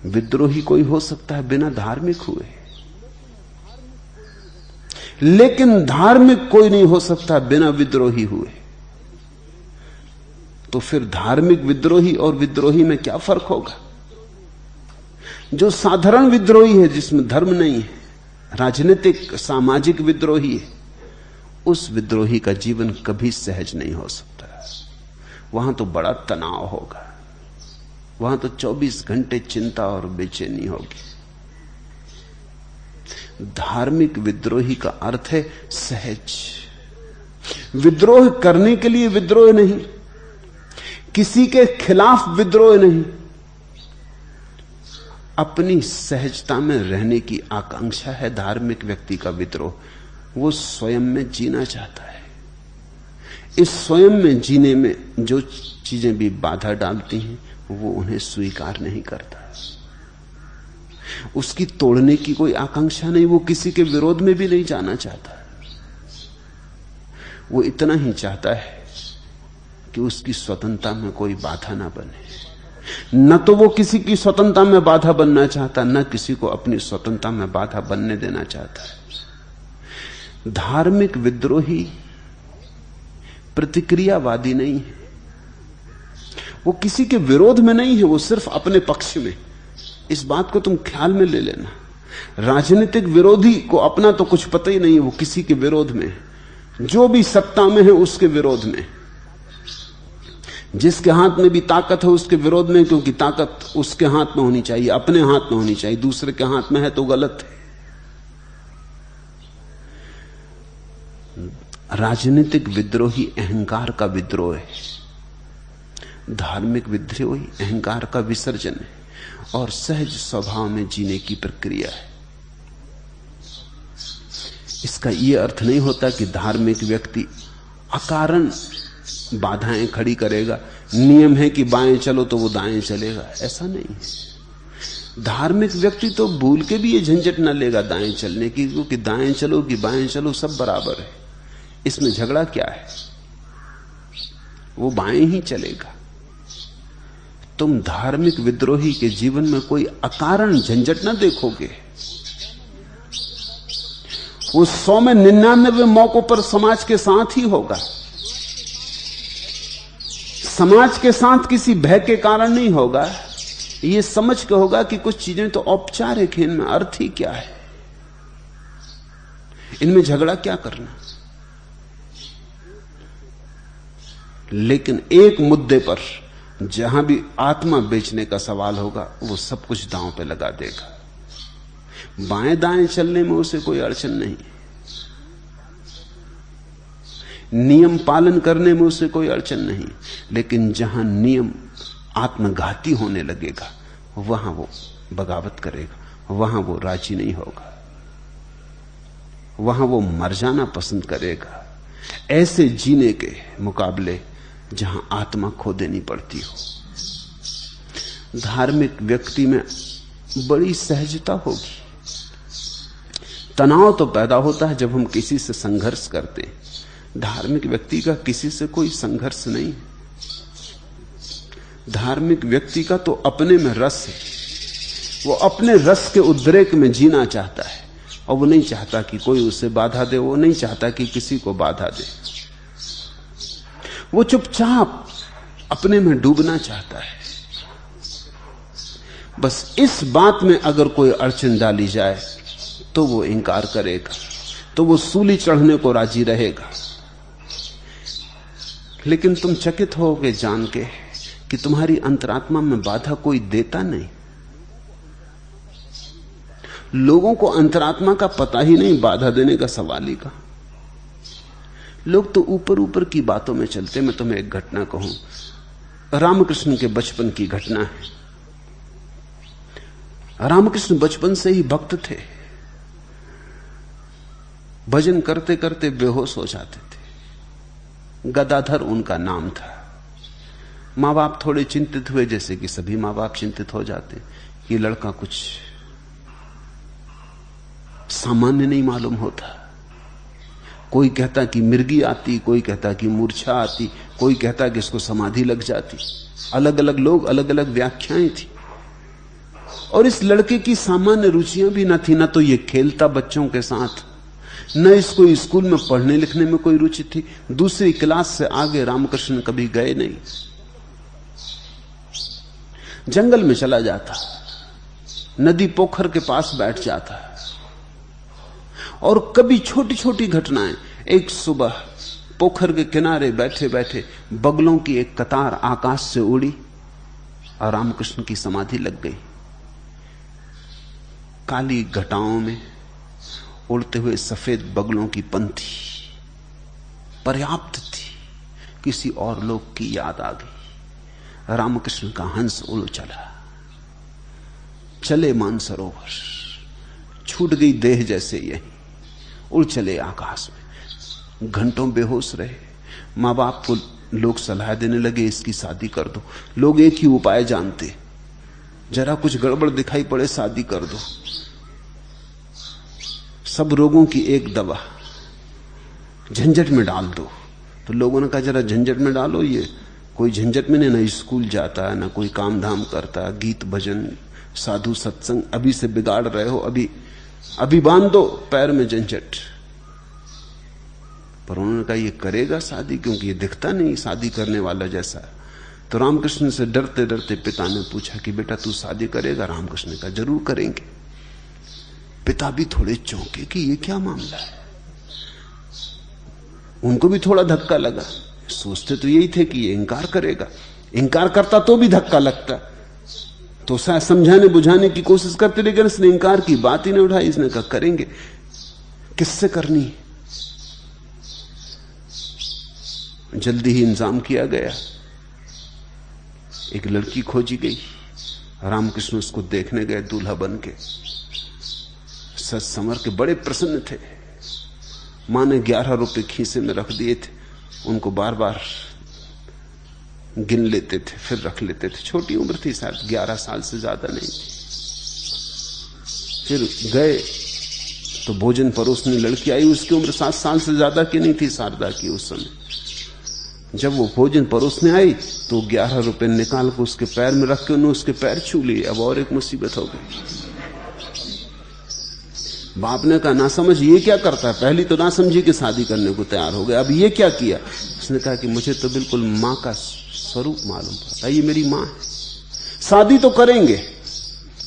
[SPEAKER 1] विद्रोही कोई हो सकता है बिना धार्मिक हुए, लेकिन धार्मिक कोई नहीं हो सकता बिना विद्रोही हुए। तो फिर धार्मिक विद्रोही और विद्रोही में क्या फर्क होगा? जो साधारण विद्रोही है, जिसमें धर्म नहीं है, राजनीतिक सामाजिक विद्रोही है, उस विद्रोही का जीवन कभी सहज नहीं हो सकता। वहां तो बड़ा तनाव होगा, वहां तो 24 घंटे चिंता और बेचैनी होगी। धार्मिक विद्रोही का अर्थ है सहज। विद्रोह करने के लिए विद्रोह नहीं, किसी के खिलाफ विद्रोह नहीं, अपनी सहजता में रहने की आकांक्षा है धार्मिक व्यक्ति का विद्रोह। वो स्वयं में जीना चाहता है। इस स्वयं में जीने में जो चीजें भी बाधा डालती हैं वो उन्हें स्वीकार नहीं करता। उसकी तोड़ने की कोई आकांक्षा नहीं, वो किसी के विरोध में भी नहीं जाना चाहता। वो इतना ही चाहता है कि उसकी स्वतंत्रता में कोई बाधा ना बने। न तो वो किसी की स्वतंत्रता में बाधा बनना चाहता, न किसी को अपनी स्वतंत्रता में बाधा बनने देना चाहता है। धार्मिक विद्रोही प्रतिक्रियावादी नहीं है, वो किसी के विरोध में नहीं है, वो सिर्फ अपने पक्ष में। इस बात को तुम ख्याल में ले लेना। राजनीतिक विरोधी को अपना तो कुछ पता ही नहीं है, वो किसी के विरोध में, जो भी सत्ता में है उसके विरोध में। जिसके हाथ में भी ताकत है उसके विरोध में, क्योंकि ताकत उसके हाथ में होनी चाहिए, अपने हाथ में होनी चाहिए, दूसरे के हाथ में है तो गलत है। राजनीतिक विद्रोही अहंकार का विद्रोह है, धार्मिक विद्रोही अहंकार का विसर्जन है और सहज स्वभाव में जीने की प्रक्रिया है। इसका यह अर्थ नहीं होता कि धार्मिक व्यक्ति अकारण बाधाएं खड़ी करेगा, नियम है कि बाएं चलो तो वो दाएं चलेगा, ऐसा नहीं है। धार्मिक व्यक्ति तो भूल के भी ये झंझट न लेगा दाएं चलने की, क्योंकि दाएं चलो कि बाएं चलो सब बराबर है, इसमें झगड़ा क्या है, वो बाएं ही चलेगा। तुम धार्मिक विद्रोही के जीवन में कोई अकारण झंझट न देखोगे। वो 100 में 99 मौकों पर समाज के साथ ही होगा, समाज के साथ किसी भय के कारण नहीं होगा, ये समझ के होगा कि कुछ चीजें तो औपचारिक हैं, इनमें अर्थ ही क्या है, इनमें झगड़ा क्या करना। लेकिन एक मुद्दे पर जहां भी आत्मा बेचने का सवाल होगा वो सब कुछ दांव पे लगा देगा। बाएं दाएं चलने में उसे कोई अड़चन नहीं, नियम पालन करने में उसे कोई अड़चन नहीं, लेकिन जहां नियम आत्मघाती होने लगेगा वहां वो बगावत करेगा, वहां वो राजी नहीं होगा, वहां वो मर जाना पसंद करेगा, ऐसे जीने के मुकाबले जहां आत्मा खो देनी पड़ती हो। धार्मिक व्यक्ति में बड़ी सहजता होगी। तनाव तो पैदा होता है जब हम किसी से संघर्ष करते हैं, धार्मिक व्यक्ति का किसी से कोई संघर्ष नहीं। धार्मिक व्यक्ति का तो अपने में रस है, वो अपने रस के उद्रेक में जीना चाहता है और वो नहीं चाहता कि कोई उसे बाधा दे, वो नहीं चाहता कि किसी को बाधा दे, वो चुपचाप अपने में डूबना चाहता है। बस इस बात में अगर कोई अड़चन डाली जाए तो वो इंकार करेगा, तो वो सूली चढ़ने को राजी रहेगा। लेकिन तुम चकित होगे जान के कि तुम्हारी अंतरात्मा में बाधा कोई देता नहीं। लोगों को अंतरात्मा का पता ही नहीं, बाधा देने का सवाल ही का। लोग तो ऊपर ऊपर की बातों में चलते। मैं तुम्हें एक घटना कहूं, रामकृष्ण के बचपन की घटना है। रामकृष्ण बचपन से ही भक्त थे, भजन करते करते बेहोश हो जाते थे। गदाधर उनका नाम था। मां बाप थोड़े चिंतित हुए, जैसे कि सभी मां बाप चिंतित हो जाते कि लड़का कुछ सामान्य नहीं मालूम होता। कोई कहता कि मिर्गी आती, कोई कहता कि मूर्छा आती, कोई कहता कि इसको समाधि लग जाती। अलग अलग लोग, अलग अलग व्याख्याएं थी। और इस लड़के की सामान्य रुचियां भी न थी। न तो ये खेलता बच्चों के साथ, न इसको स्कूल में पढ़ने लिखने में कोई रुचि थी। दूसरी क्लास से आगे रामकृष्ण कभी गए नहीं। जंगल में चला जाता, नदी पोखर के पास बैठ जाता, और कभी छोटी छोटी घटनाएं। एक सुबह पोखर के किनारे बैठे बैठे बगलों की एक कतार आकाश से उड़ी और रामकृष्ण की समाधि लग गई। काली घटाओं में उड़ते हुए सफेद बगलों की पंक्ति पर्याप्त थी, किसी और लोग की याद आ गई। रामकृष्ण का हंस उड़ चला, चले मानसरोवर, छूट गई देह जैसे यही, उड़ चले आकाश में। घंटों बेहोश रहे। मां बाप को लोग सलाह देने लगे इसकी शादी कर दो। लोग एक ही उपाय जानते, जरा कुछ गड़बड़ दिखाई पड़े शादी कर दो। सब रोगों की एक दवा, झंझट में डाल दो। तो लोगों ने कहा जरा झंझट में डालो, ये कोई झंझट में नहीं, ना स्कूल जाता है, ना कोई काम धाम करता, गीत भजन साधु सत्संग अभी से बिगाड़ रहे हो, अभी बांध दो पैर में झंझट। पर उन्होंने कहा ये करेगा शादी, क्योंकि ये दिखता नहीं शादी करने वाला जैसा। तो रामकृष्ण से डरते डरते पिता ने पूछा कि बेटा तू शादी करेगा? रामकृष्ण ने कहा जरूर करेंगे। पिता भी थोड़े चौंके कि ये क्या मामला है। उनको भी थोड़ा धक्का लगा, सोचते तो यही थे कि ये इंकार करेगा, इंकार करता तो भी धक्का लगता, तो शायद समझाने बुझाने की कोशिश करते, लेकिन इसने इंकार की बात ही नहीं उठाई। इसने कहा करेंगे, किससे करनी है। जल्दी ही इंतजाम किया गया, एक लड़की खोजी गई, रामकृष्ण उसको देखने गए दूल्हा बन के, सच संवर के बड़े प्रसन्न थे। मां ने 11 रुपए खीसे में रख दिए थे, उनको बार बार गिन लेते थे फिर रख लेते थे। छोटी उम्र थी, शायद 11 साल से ज्यादा नहीं थी। फिर गए तो भोजन परोसने लड़की आई, उसकी उम्र 7 साल से ज्यादा की नहीं थी, शारदा की उस समय। जब वो भोजन परोसने आई तो 11 रुपए निकाल कर उसके पैर में रख के उन्होंने उसके पैर छू लिए। अब और एक मुसीबत हो गई। बाप ने कहा ना समझ ये क्या करता है, पहली तो ना समझी कि शादी करने को तैयार हो गया, अब ये क्या किया। उसने कहा कि मुझे तो बिल्कुल मां का स्वरूप मालूम पड़ता है, ये मेरी मां है। शादी तो करेंगे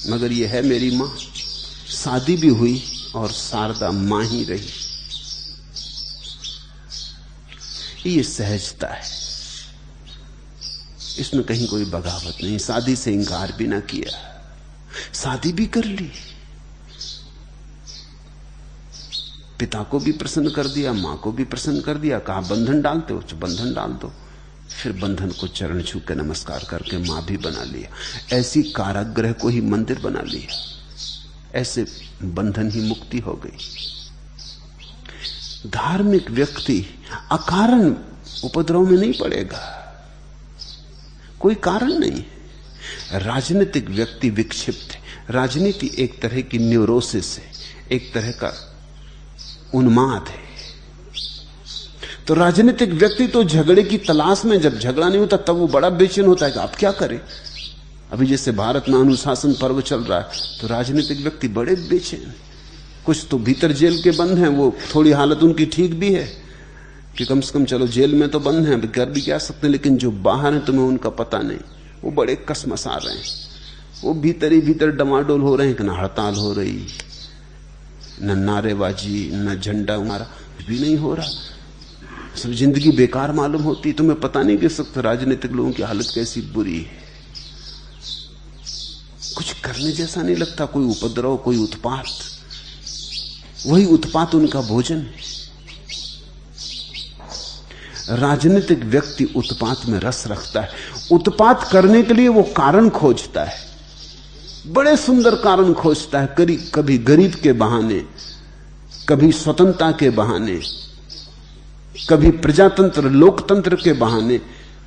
[SPEAKER 1] मगर ये है मेरी मां। शादी भी हुई और शारदा मां ही रही। ये सहजता है, इसमें कहीं कोई बगावत नहीं। शादी से इंकार भी ना किया, शादी भी कर ली, पिता को भी प्रसन्न कर दिया, मां को भी प्रसन्न कर दिया। कहा बंधन डालते हो तो बंधन डाल दो। फिर बंधन को चरण छू के नमस्कार करके मां भी बना लिया। ऐसी कारागृह को ही मंदिर बना लिया, ऐसे बंधन ही मुक्ति हो गई। धार्मिक व्यक्ति अकारण उपद्रव में नहीं पड़ेगा, कोई कारण नहीं है। राजनीतिक व्यक्ति विक्षिप्त है। राजनीति एक तरह की न्यूरोसिस है, एक तरह का उन्माद है। तो राजनीतिक व्यक्ति तो झगड़े की तलाश में, जब झगड़ा नहीं होता तब वो बड़ा बेचैन होता है कि आप क्या करें। अभी जैसे भारत में अनुशासन पर्व चल रहा है तो राजनीतिक व्यक्ति बड़े बेचैन। कुछ तो भीतर जेल के बंद हैं, वो थोड़ी हालत उनकी ठीक भी है कि कम से कम चलो जेल में तो बंद हैं, कर भी क्या सकते हैं, लेकिन जो बाहर हैं तुम्हें उनका पता नहीं, वो बड़े कसमसा रहे हैं। वो भीतर ही भीतर डमाडोल हो रहे हैं कि न हड़ताल हो रही, न नारेबाजी, न झंडा मारा, कुछ भी नहीं हो रहा। सब जिंदगी बेकार मालूम होती। तुम्हें पता नहीं कि सकते राजनीतिक लोगों की हालत कैसी बुरी है। कुछ करने जैसा नहीं लगता, कोई उपद्रव, कोई उत्पात, वही उत्पात उनका भोजन है। राजनीतिक व्यक्ति उत्पात में रस रखता है। उत्पात करने के लिए वो कारण खोजता है, बड़े सुंदर कारण खोजता है। कभी गरीब के बहाने, कभी स्वतंत्रता के बहाने, कभी प्रजातंत्र लोकतंत्र के बहाने,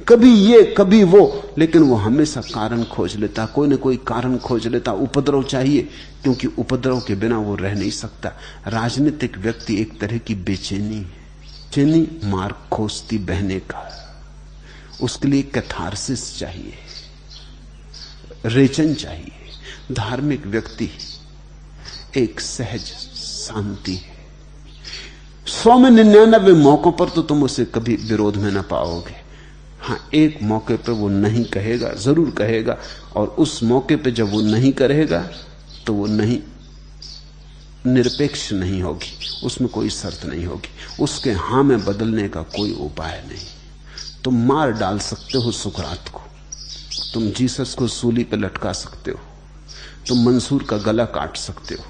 [SPEAKER 1] कभी ये कभी वो, लेकिन वो हमेशा कारण खोज लेता, कोई न कोई कारण खोज लेता। उपद्रव चाहिए, क्योंकि उपद्रव के बिना वो रह नहीं सकता। राजनीतिक व्यक्ति एक तरह की बेचैनी है, बेचैनी मार्ग खोजती बहने का। उसके लिए कैथारसिस चाहिए, रेचन चाहिए। धार्मिक व्यक्ति एक सहज शांति है। 100 में 99 मौकों पर तो तुम उसे कभी विरोध में ना पाओगे। हाँ, एक मौके पर वो नहीं कहेगा, जरूर कहेगा, और उस मौके पर जब वो नहीं करेगा तो वो नहीं निरपेक्ष नहीं होगी, उसमें कोई शर्त नहीं होगी, उसके हां में बदलने का कोई उपाय नहीं। तुम मार डाल सकते हो सुकरात को, तुम जीसस को सूली पर लटका सकते हो, तुम मंसूर का गला काट सकते हो,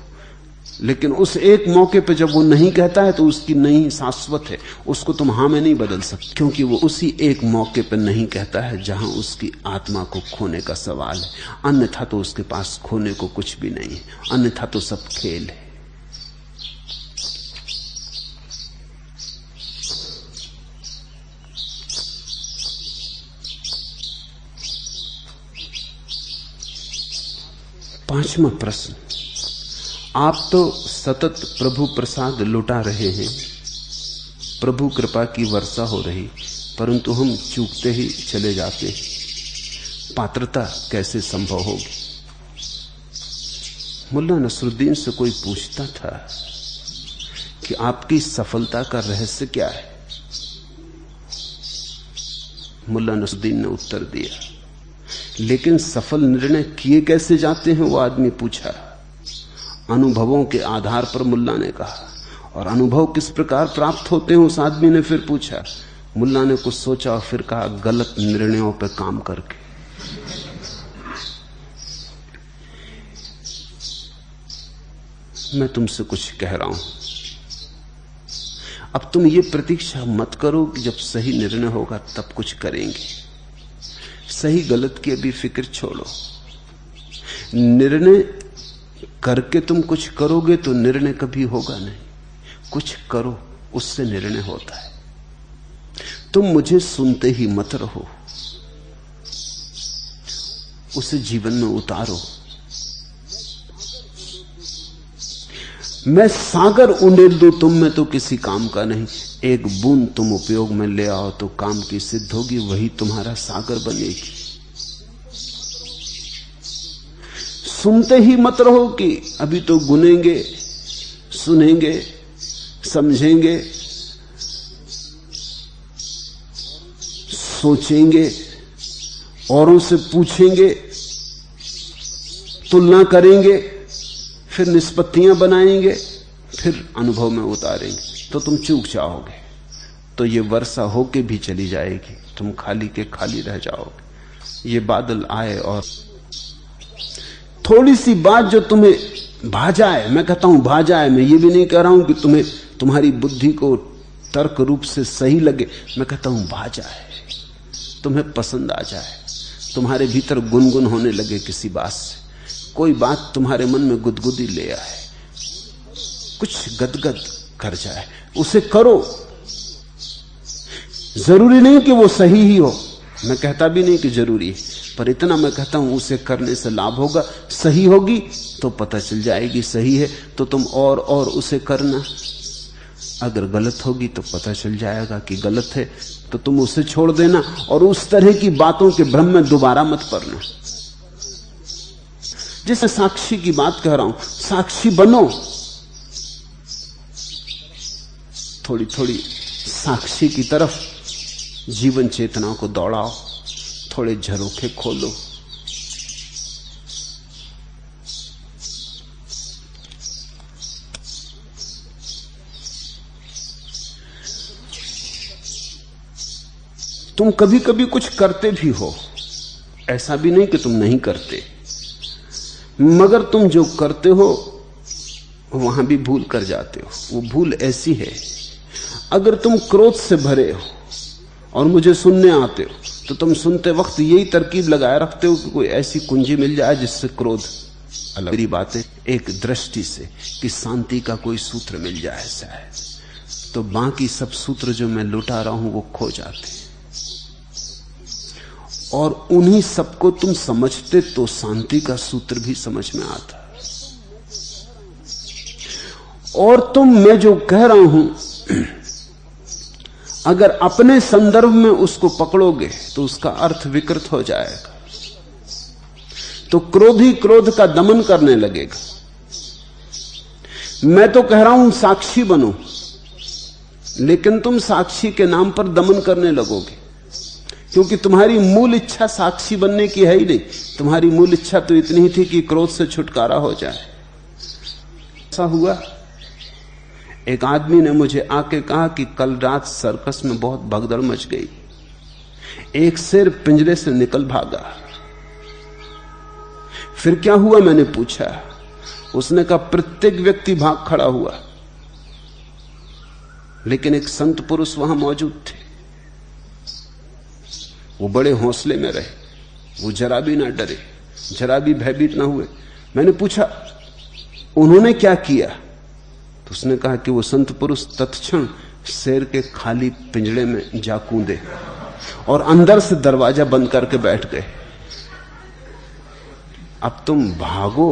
[SPEAKER 1] लेकिन उस एक मौके पे जब वो नहीं कहता है तो उसकी नहीं शाश्वत है, उसको तुम हां में नहीं बदल सकते, क्योंकि वो उसी एक मौके पे नहीं कहता है जहां उसकी आत्मा को खोने का सवाल है। अन्यथा तो उसके पास खोने को कुछ भी नहीं है, अन्यथा तो सब खेल है। पांचवा प्रश्न, आप तो सतत प्रभु प्रसाद लुटा रहे हैं, प्रभु कृपा की वर्षा हो रही, परंतु हम चूकते ही चले जाते हैं, पात्रता कैसे संभव होगी। मुल्ला नसरुद्दीन से कोई पूछता था कि आपकी सफलता का रहस्य क्या है। मुल्ला नसरुद्दीन ने उत्तर दिया, लेकिन सफल निर्णय किए कैसे जाते हैं, वो आदमी पूछा। अनुभवों के आधार पर, मुल्ला ने कहा। और अनुभव किस प्रकार प्राप्त होते हैं, उस आदमी ने फिर पूछा। मुल्ला ने कुछ सोचा और फिर कहा, गलत निर्णयों पर काम करके। मैं तुमसे कुछ कह रहा हूं, अब तुम ये प्रतीक्षा मत करो कि जब सही निर्णय होगा तब कुछ करेंगे। सही गलत की अभी फिक्र छोड़ो। निर्णय करके तुम कुछ करोगे तो निर्णय कभी होगा नहीं। कुछ करो, उससे निर्णय होता है। तुम मुझे सुनते ही मत रहो, उसे जीवन में उतारो। मैं सागर उंडेल दूं तुम में तो किसी काम का नहीं। एक बूंद तुम उपयोग में ले आओ तो काम की सिद्ध होगी, वही तुम्हारा सागर बनेगी। सुनते ही मत रहो कि अभी तो गुनेंगे, सुनेंगे, समझेंगे, सोचेंगे, औरों से पूछेंगे, तुलना करेंगे, फिर निष्पत्तियां बनाएंगे, फिर अनुभव में उतारेंगे, तो तुम चूक जाओगे। तो ये वर्षा होके भी चली जाएगी, तुम खाली के खाली रह जाओगे। ये बादल आए और थोड़ी सी बात जो तुम्हें भा जाए, मैं कहता हूं भा जाए, मैं ये भी नहीं कह रहा हूं कि तुम्हें तुम्हारी बुद्धि को तर्क रूप से सही लगे, मैं कहता हूं भा जाए, तुम्हें पसंद आ जाए, तुम्हारे भीतर गुनगुन होने लगे किसी बात से, कोई बात तुम्हारे मन में गुदगुदी ले आए, कुछ गदगद कर जाए, उसे करो। जरूरी नहीं कि वो सही ही हो, मैं कहता भी नहीं कि जरूरी है, पर इतना मैं कहता हूं उसे करने से लाभ होगा। सही होगी तो पता चल जाएगी सही है, तो तुम और उसे करना। अगर गलत होगी तो पता चल जाएगा कि गलत है, तो तुम उसे छोड़ देना और उस तरह की बातों के भ्रम में दोबारा मत पड़ना। जैसे साक्षी की बात कह रहा हूं, साक्षी बनो, थोड़ी थोड़ी साक्षी की तरफ जीवन चेतना को दौड़ाओ, थोड़े झरोखे खोलो। तुम कभी कभी कुछ करते भी हो, ऐसा भी नहीं कि तुम नहीं करते, मगर तुम जो करते हो वहां भी भूल कर जाते हो। वो भूल ऐसी है, अगर तुम क्रोध से भरे हो और मुझे सुनने आते हो तो तुम सुनते वक्त यही तरकीब लगाए रखते हो कि कोई ऐसी कुंजी मिल जाए जिससे क्रोध अलग। मेरी बातें एक दृष्टि से कि शांति का कोई सूत्र मिल जाए शायद, तो बाकी सब सूत्र जो मैं लुटा रहा हूं वो खो जाते। और उन्हीं सबको तुम समझते तो शांति का सूत्र भी समझ में आता। और तुम मैं जो कह रहा हूं अगर अपने संदर्भ में उसको पकड़ोगे तो उसका अर्थ विकृत हो जाएगा, तो क्रोधी क्रोध का दमन करने लगेगा। मैं तो कह रहा हूं साक्षी बनो, लेकिन तुम साक्षी के नाम पर दमन करने लगोगे, क्योंकि तुम्हारी मूल इच्छा साक्षी बनने की है ही नहीं। तुम्हारी मूल इच्छा तो इतनी ही थी कि क्रोध से छुटकारा हो जाए। ऐसा हुआ, एक आदमी ने मुझे आके कहा कि कल रात सर्कस में बहुत भगदड़ मच गई, एक शेर पिंजरे से निकल भागा। फिर क्या हुआ मैंने पूछा, उसने कहा प्रत्येक व्यक्ति भाग खड़ा हुआ, लेकिन एक संत पुरुष वहां मौजूद थे। वो बड़े हौसले में रहे, वो जरा भी ना डरे, जरा भी भयभीत ना हुए। मैंने पूछा उन्होंने क्या किया, तो उसने कहा कि वो संत पुरुष तत्क्षण शेर के खाली पिंजड़े में जा कूदे और अंदर से दरवाजा बंद करके बैठ गए। अब तुम भागो,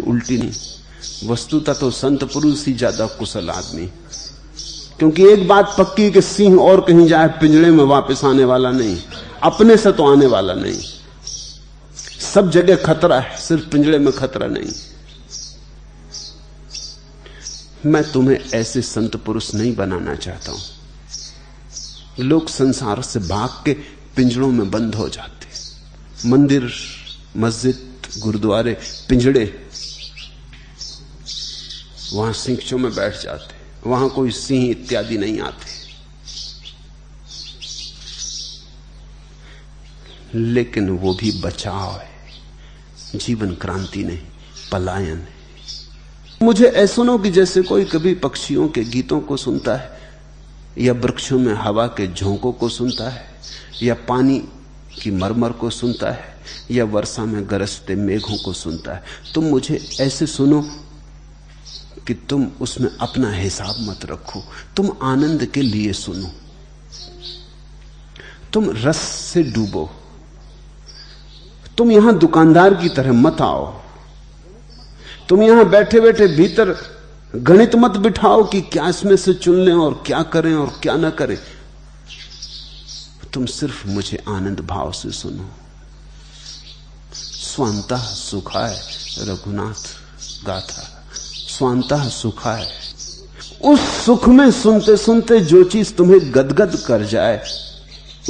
[SPEAKER 1] उल्टी नहीं, वस्तुतः तो संत पुरुष ही ज्यादा कुशल आदमी, क्योंकि एक बात पक्की कि सिंह और कहीं जाए पिंजड़े में वापस आने वाला नहीं, अपने से तो आने वाला नहीं। सब जगह खतरा है, सिर्फ पिंजड़े में खतरा नहीं। मैं तुम्हें ऐसे संत पुरुष नहीं बनाना चाहता हूं। लोग संसार से भाग के पिंजड़ों में बंद हो जाते, मंदिर, मस्जिद, गुरुद्वारे पिंजड़े, वहां सिंचों में बैठ जाते। वहां कोई सिंह इत्यादि नहीं आते। लेकिन वो भी बचाव है, जीवन क्रांति नहीं, पलायन है। मुझे ऐसा सुनो कि जैसे कोई कभी पक्षियों के गीतों को सुनता है, या वृक्षों में हवा के झोंकों को सुनता है, या पानी की मरमर को सुनता है, या वर्षा में गरजते मेघों को सुनता है। तुम मुझे ऐसे सुनो कि तुम उसमें अपना हिसाब मत रखो, तुम आनंद के लिए सुनो, तुम रस से डूबो। तुम यहां दुकानदार की तरह मत आओ, तुम यहां बैठे बैठे भीतर गणित मत बिठाओ कि क्या इसमें से चुन लें और क्या करें और क्या ना करें। तुम सिर्फ मुझे आनंद भाव से सुनो। स्वांतः सुखाय रघुनाथ गाथा, स्वांतः सुखाय। उस सुख में सुनते सुनते जो चीज तुम्हें गदगद कर जाए,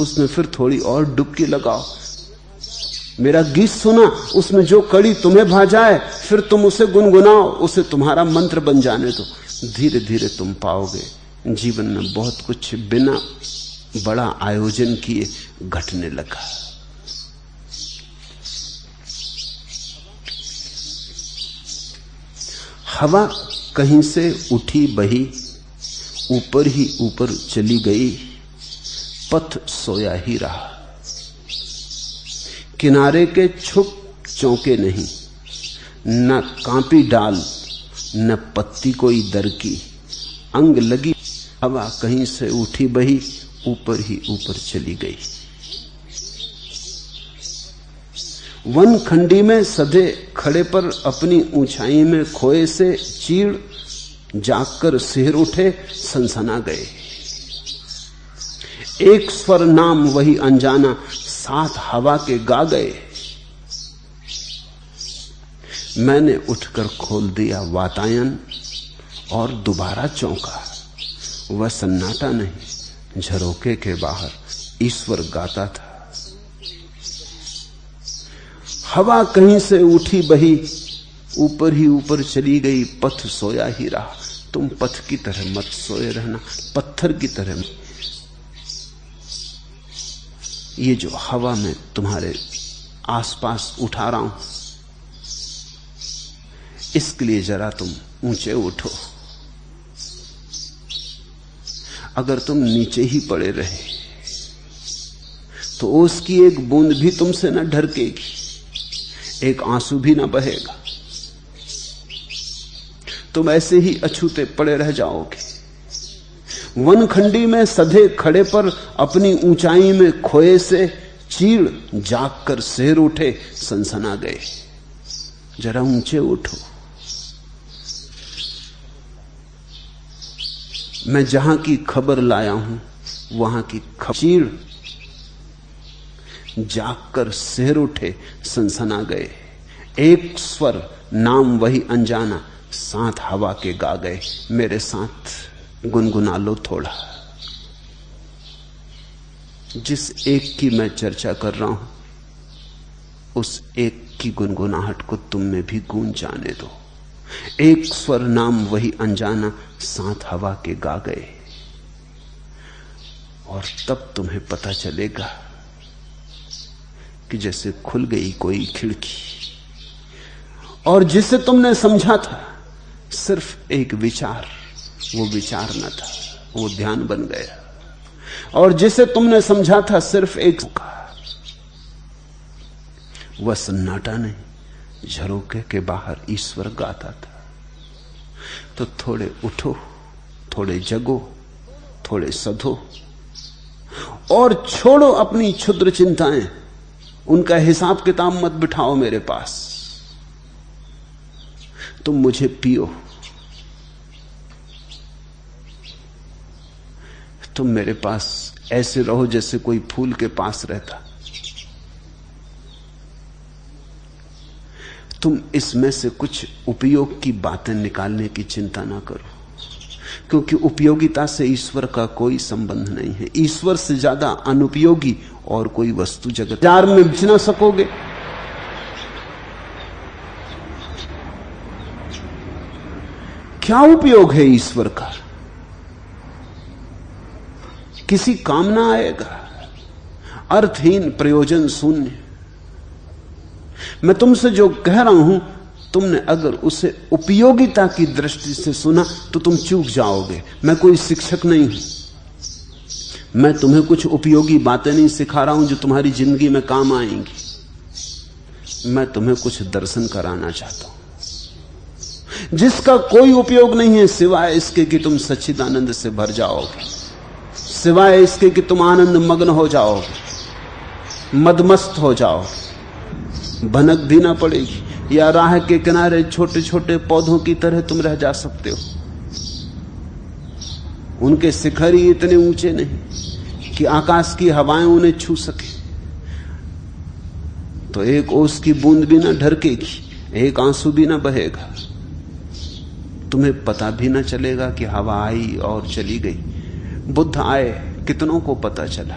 [SPEAKER 1] उसमें फिर थोड़ी और डुबकी लगाओ। मेरा गीत सुना, उसमें जो कड़ी तुम्हें भा जाए, फिर तुम उसे गुनगुनाओ, उसे तुम्हारा मंत्र बन जाने दो। धीरे धीरे तुम पाओगे जीवन में बहुत कुछ बिना बड़ा आयोजन किए घटने लगा। हवा कहीं से उठी बही, ऊपर ही ऊपर चली गई, पथ सोया ही रहा। किनारे के छुप चौंके नहीं, न कांपी डाल न पत्ती कोई दर की, अंग लगी हवा कहीं से उठी बही, ऊपर ही ऊपर चली गई। वन खंडी में सधे खड़े पर अपनी ऊंचाई में खोए से चीड़ जागकर सिर उठे सनसना गए। एक स्वर नाम वही अनजाना, साथ हवा के गा गए। मैंने उठकर खोल दिया वातायन और दोबारा चौंका। वह सन्नाटा नहीं, झरोके के बाहर ईश्वर गाता था। हवा कहीं से उठी बही, ऊपर ही ऊपर चली गई, पथ सोया ही रहा। तुम पथ की तरह मत सोए रहना, पत्थर की तरह। ये जो हवा में तुम्हारे आसपास उठा रहा हूं, इसके लिए जरा तुम ऊंचे उठो। अगर तुम नीचे ही पड़े रहे तो उसकी एक बूंद भी तुमसे न ढरकेगी, एक आंसू भी ना बहेगा। तुम ऐसे ही अछूते पड़े रह जाओगे। वनखंडी में सधे खड़े पर अपनी ऊंचाई में खोए से चीड़ जागकर सिर उठे सनसना गए। जरा ऊंचे उठो। मैं जहां की खबर लाया हूं वहां की चीड़ जागकर सिर उठे सनसना गए। एक स्वर नाम वही अनजाना, साथ हवा के गा गए। मेरे साथ गुनगुना लो थोड़ा। जिस एक की मैं चर्चा कर रहा हूं, उस एक की गुनगुनाहट को तुम में भी गूंज जाने दो। एक स्वर नाम वही अनजाना, साथ हवा के गा गए। और तब तुम्हें पता चलेगा कि जैसे खुल गई कोई खिड़की, और जिसे तुमने समझा था सिर्फ एक विचार, वो विचार न था, वो ध्यान बन गया। और जिसे तुमने समझा था सिर्फ एक, वह सन्नाटा नहीं, झरोके के बाहर ईश्वर गाता था। तो थोड़े उठो, थोड़े जगो, थोड़े सधो, और छोड़ो अपनी क्षुद्र चिंताएं। उनका हिसाब किताब मत बिठाओ मेरे पास। तुम मुझे पियो, तुम मेरे पास ऐसे रहो जैसे कोई फूल के पास रहता। तुम इसमें से कुछ उपयोग की बातें निकालने की चिंता ना करो, क्योंकि उपयोगिता से ईश्वर का कोई संबंध नहीं है। ईश्वर से ज्यादा अनुपयोगी और कोई वस्तु जगत बाजार में बेच ना सकोगे। क्या उपयोग है ईश्वर का? किसी काम ना आएगा, अर्थहीन, प्रयोजन शून्य। मैं तुमसे जो कह रहा हूं, तुमने अगर उसे उपयोगिता की दृष्टि से सुना तो तुम चूक जाओगे। मैं कोई शिक्षक नहीं हूं, मैं तुम्हें कुछ उपयोगी बातें नहीं सिखा रहा हूं जो तुम्हारी जिंदगी में काम आएंगी। मैं तुम्हें कुछ दर्शन कराना चाहता हूं जिसका कोई उपयोग नहीं है सिवाय इसके कि तुम सच्चिदानंद से भर जाओगे, सिवाय इसके कि तुम आनंद मग्न हो जाओगे, मदमस्त हो जाओगे, भनक भी ना पड़ेगी। या राह के किनारे छोटे छोटे पौधों की तरह तुम रह जा सकते हो। उनके शिखर ही इतने ऊंचे नहीं कि आकाश की हवाएं उन्हें छू सके, तो एक ओस की बूंद भी ना ढरकेगी, एक आंसू भी ना बहेगा, तुम्हें पता भी ना चलेगा कि हवा आई और चली गई। बुद्ध आए, कितनों को पता चला।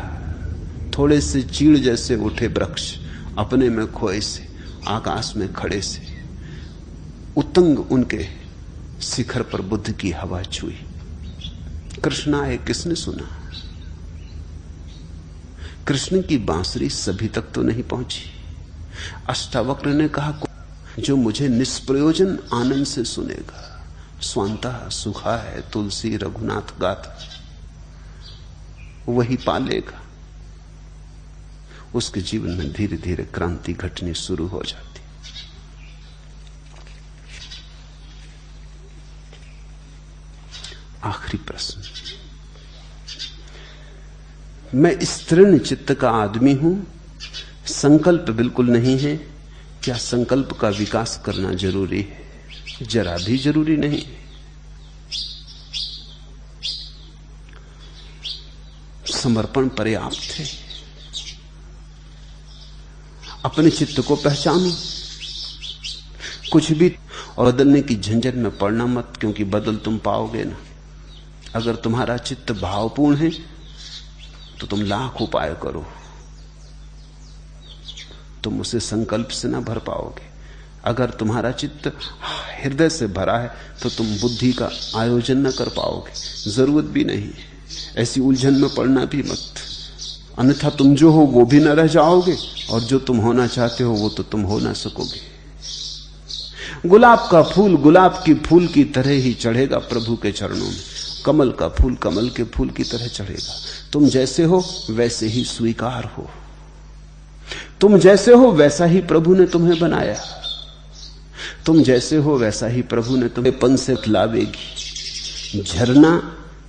[SPEAKER 1] थोड़े से चीड़ जैसे उठे वृक्ष अपने में खोए से, आकाश में खड़े से, उतंग उनके शिखर पर बुद्ध की हवा छुई। कृष्ण आए, किसने सुना? कृष्ण की बांसुरी सभी तक तो नहीं पहुंची। अष्टावक्र ने कहा, जो मुझे निष्प्रयोजन आनंद से सुनेगा, स्वांतः सुखा है तुलसी रघुनाथ गाथा, वही पालेगा। उसके जीवन में धीरे धीरे क्रांति घटनी शुरू हो जाती। आखिरी प्रश्न, मैं स्तृण चित्त का आदमी हूं, संकल्प बिल्कुल नहीं है, क्या संकल्प का विकास करना जरूरी है? जरा भी जरूरी नहीं। समर्पण पर्याप्त है। अपने चित्त को पहचानो, कुछ भी और बदलने की झंझट में पड़ना मत, क्योंकि बदल तुम पाओगे ना। अगर तुम्हारा चित्त भावपूर्ण है तो तुम लाख उपाय करो, तुम उसे संकल्प से ना भर पाओगे। अगर तुम्हारा चित्त हृदय से भरा है तो तुम बुद्धि का आयोजन न कर पाओगे। जरूरत भी नहीं, ऐसी उलझन में पड़ना भी मत, अन्यथा तुम जो हो वो भी न रह जाओगे और जो तुम होना चाहते हो वो तो तुम हो ना सकोगे। गुलाब का फूल गुलाब की फूल की तरह ही चढ़ेगा प्रभु के चरणों में, कमल का फूल कमल के फूल की तरह चढ़ेगा। तुम जैसे हो वैसे ही स्वीकार हो, तुम जैसे हो वैसा ही प्रभु ने तुम्हें बनाया, तुम जैसे हो वैसा ही प्रभु ने तुम्हें पन से खिलावेगी। झरना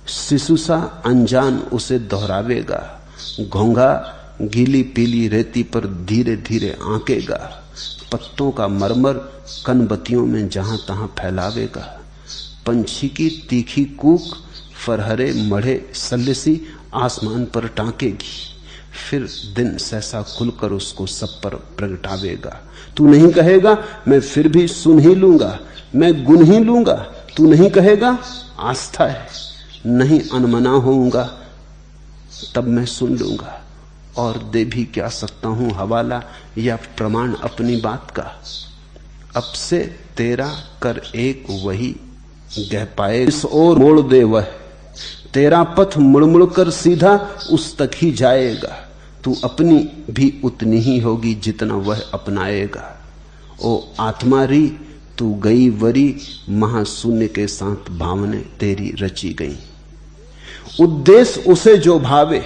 [SPEAKER 1] शिशु सा अनजान उसे दोहरावेगा, घोंघा गीली पीली रेती पर धीरे धीरे आंकेगा, पत्तों का मरमर कनबत्तियों में जहां तहां फैलावेगा। पंछी की तीखी कूक फरहरे मढ़े सल्लेसी आसमान पर टांकेगी, फिर दिन सहसा खुलकर उसको सब पर प्रगटावेगा। तू नहीं कहेगा मैं फिर भी सुन ही लूंगा, मैं गुन ही लूंगा, तू नहीं कहेगा आस्था है, नहीं अनमना होऊंगा तब मैं सुन लूंगा। और दे भी क्या सकता हूं हवाला या प्रमाण अपनी बात का। अब से तेरा कर एक वही गह पाए, इस ओर मोड़ दे वह, तेरा पथ मुड़ मुड़ कर सीधा उस तक ही जाएगा। तू अपनी भी उतनी ही होगी जितना वह अपनाएगा। ओ आत्मा री तू गई वरी, महाशून्य के साथ भावने तेरी रची गई। उद्देश्य उसे जो भावे,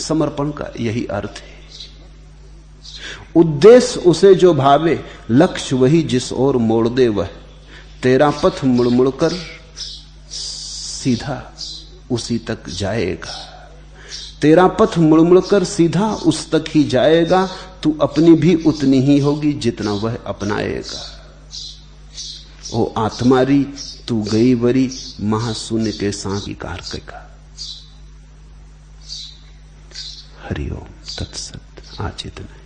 [SPEAKER 1] समर्पण का यही अर्थ है। उद्देश्य उसे जो भावे, लक्ष्य वही जिस ओर मोड़ दे वह, तेरा पथ मुड़ मुड़ कर सीधा उसी तक जाएगा। तेरा पथ मुड़ मुड़ कर सीधा उस तक ही जाएगा। तू अपनी भी उतनी ही होगी जितना वह अपनाएगा। ओ आत्मारी तू गई वरी, महाशून्य के साथ ही कार करेगा। हरिओम तत्सत। आज इतना।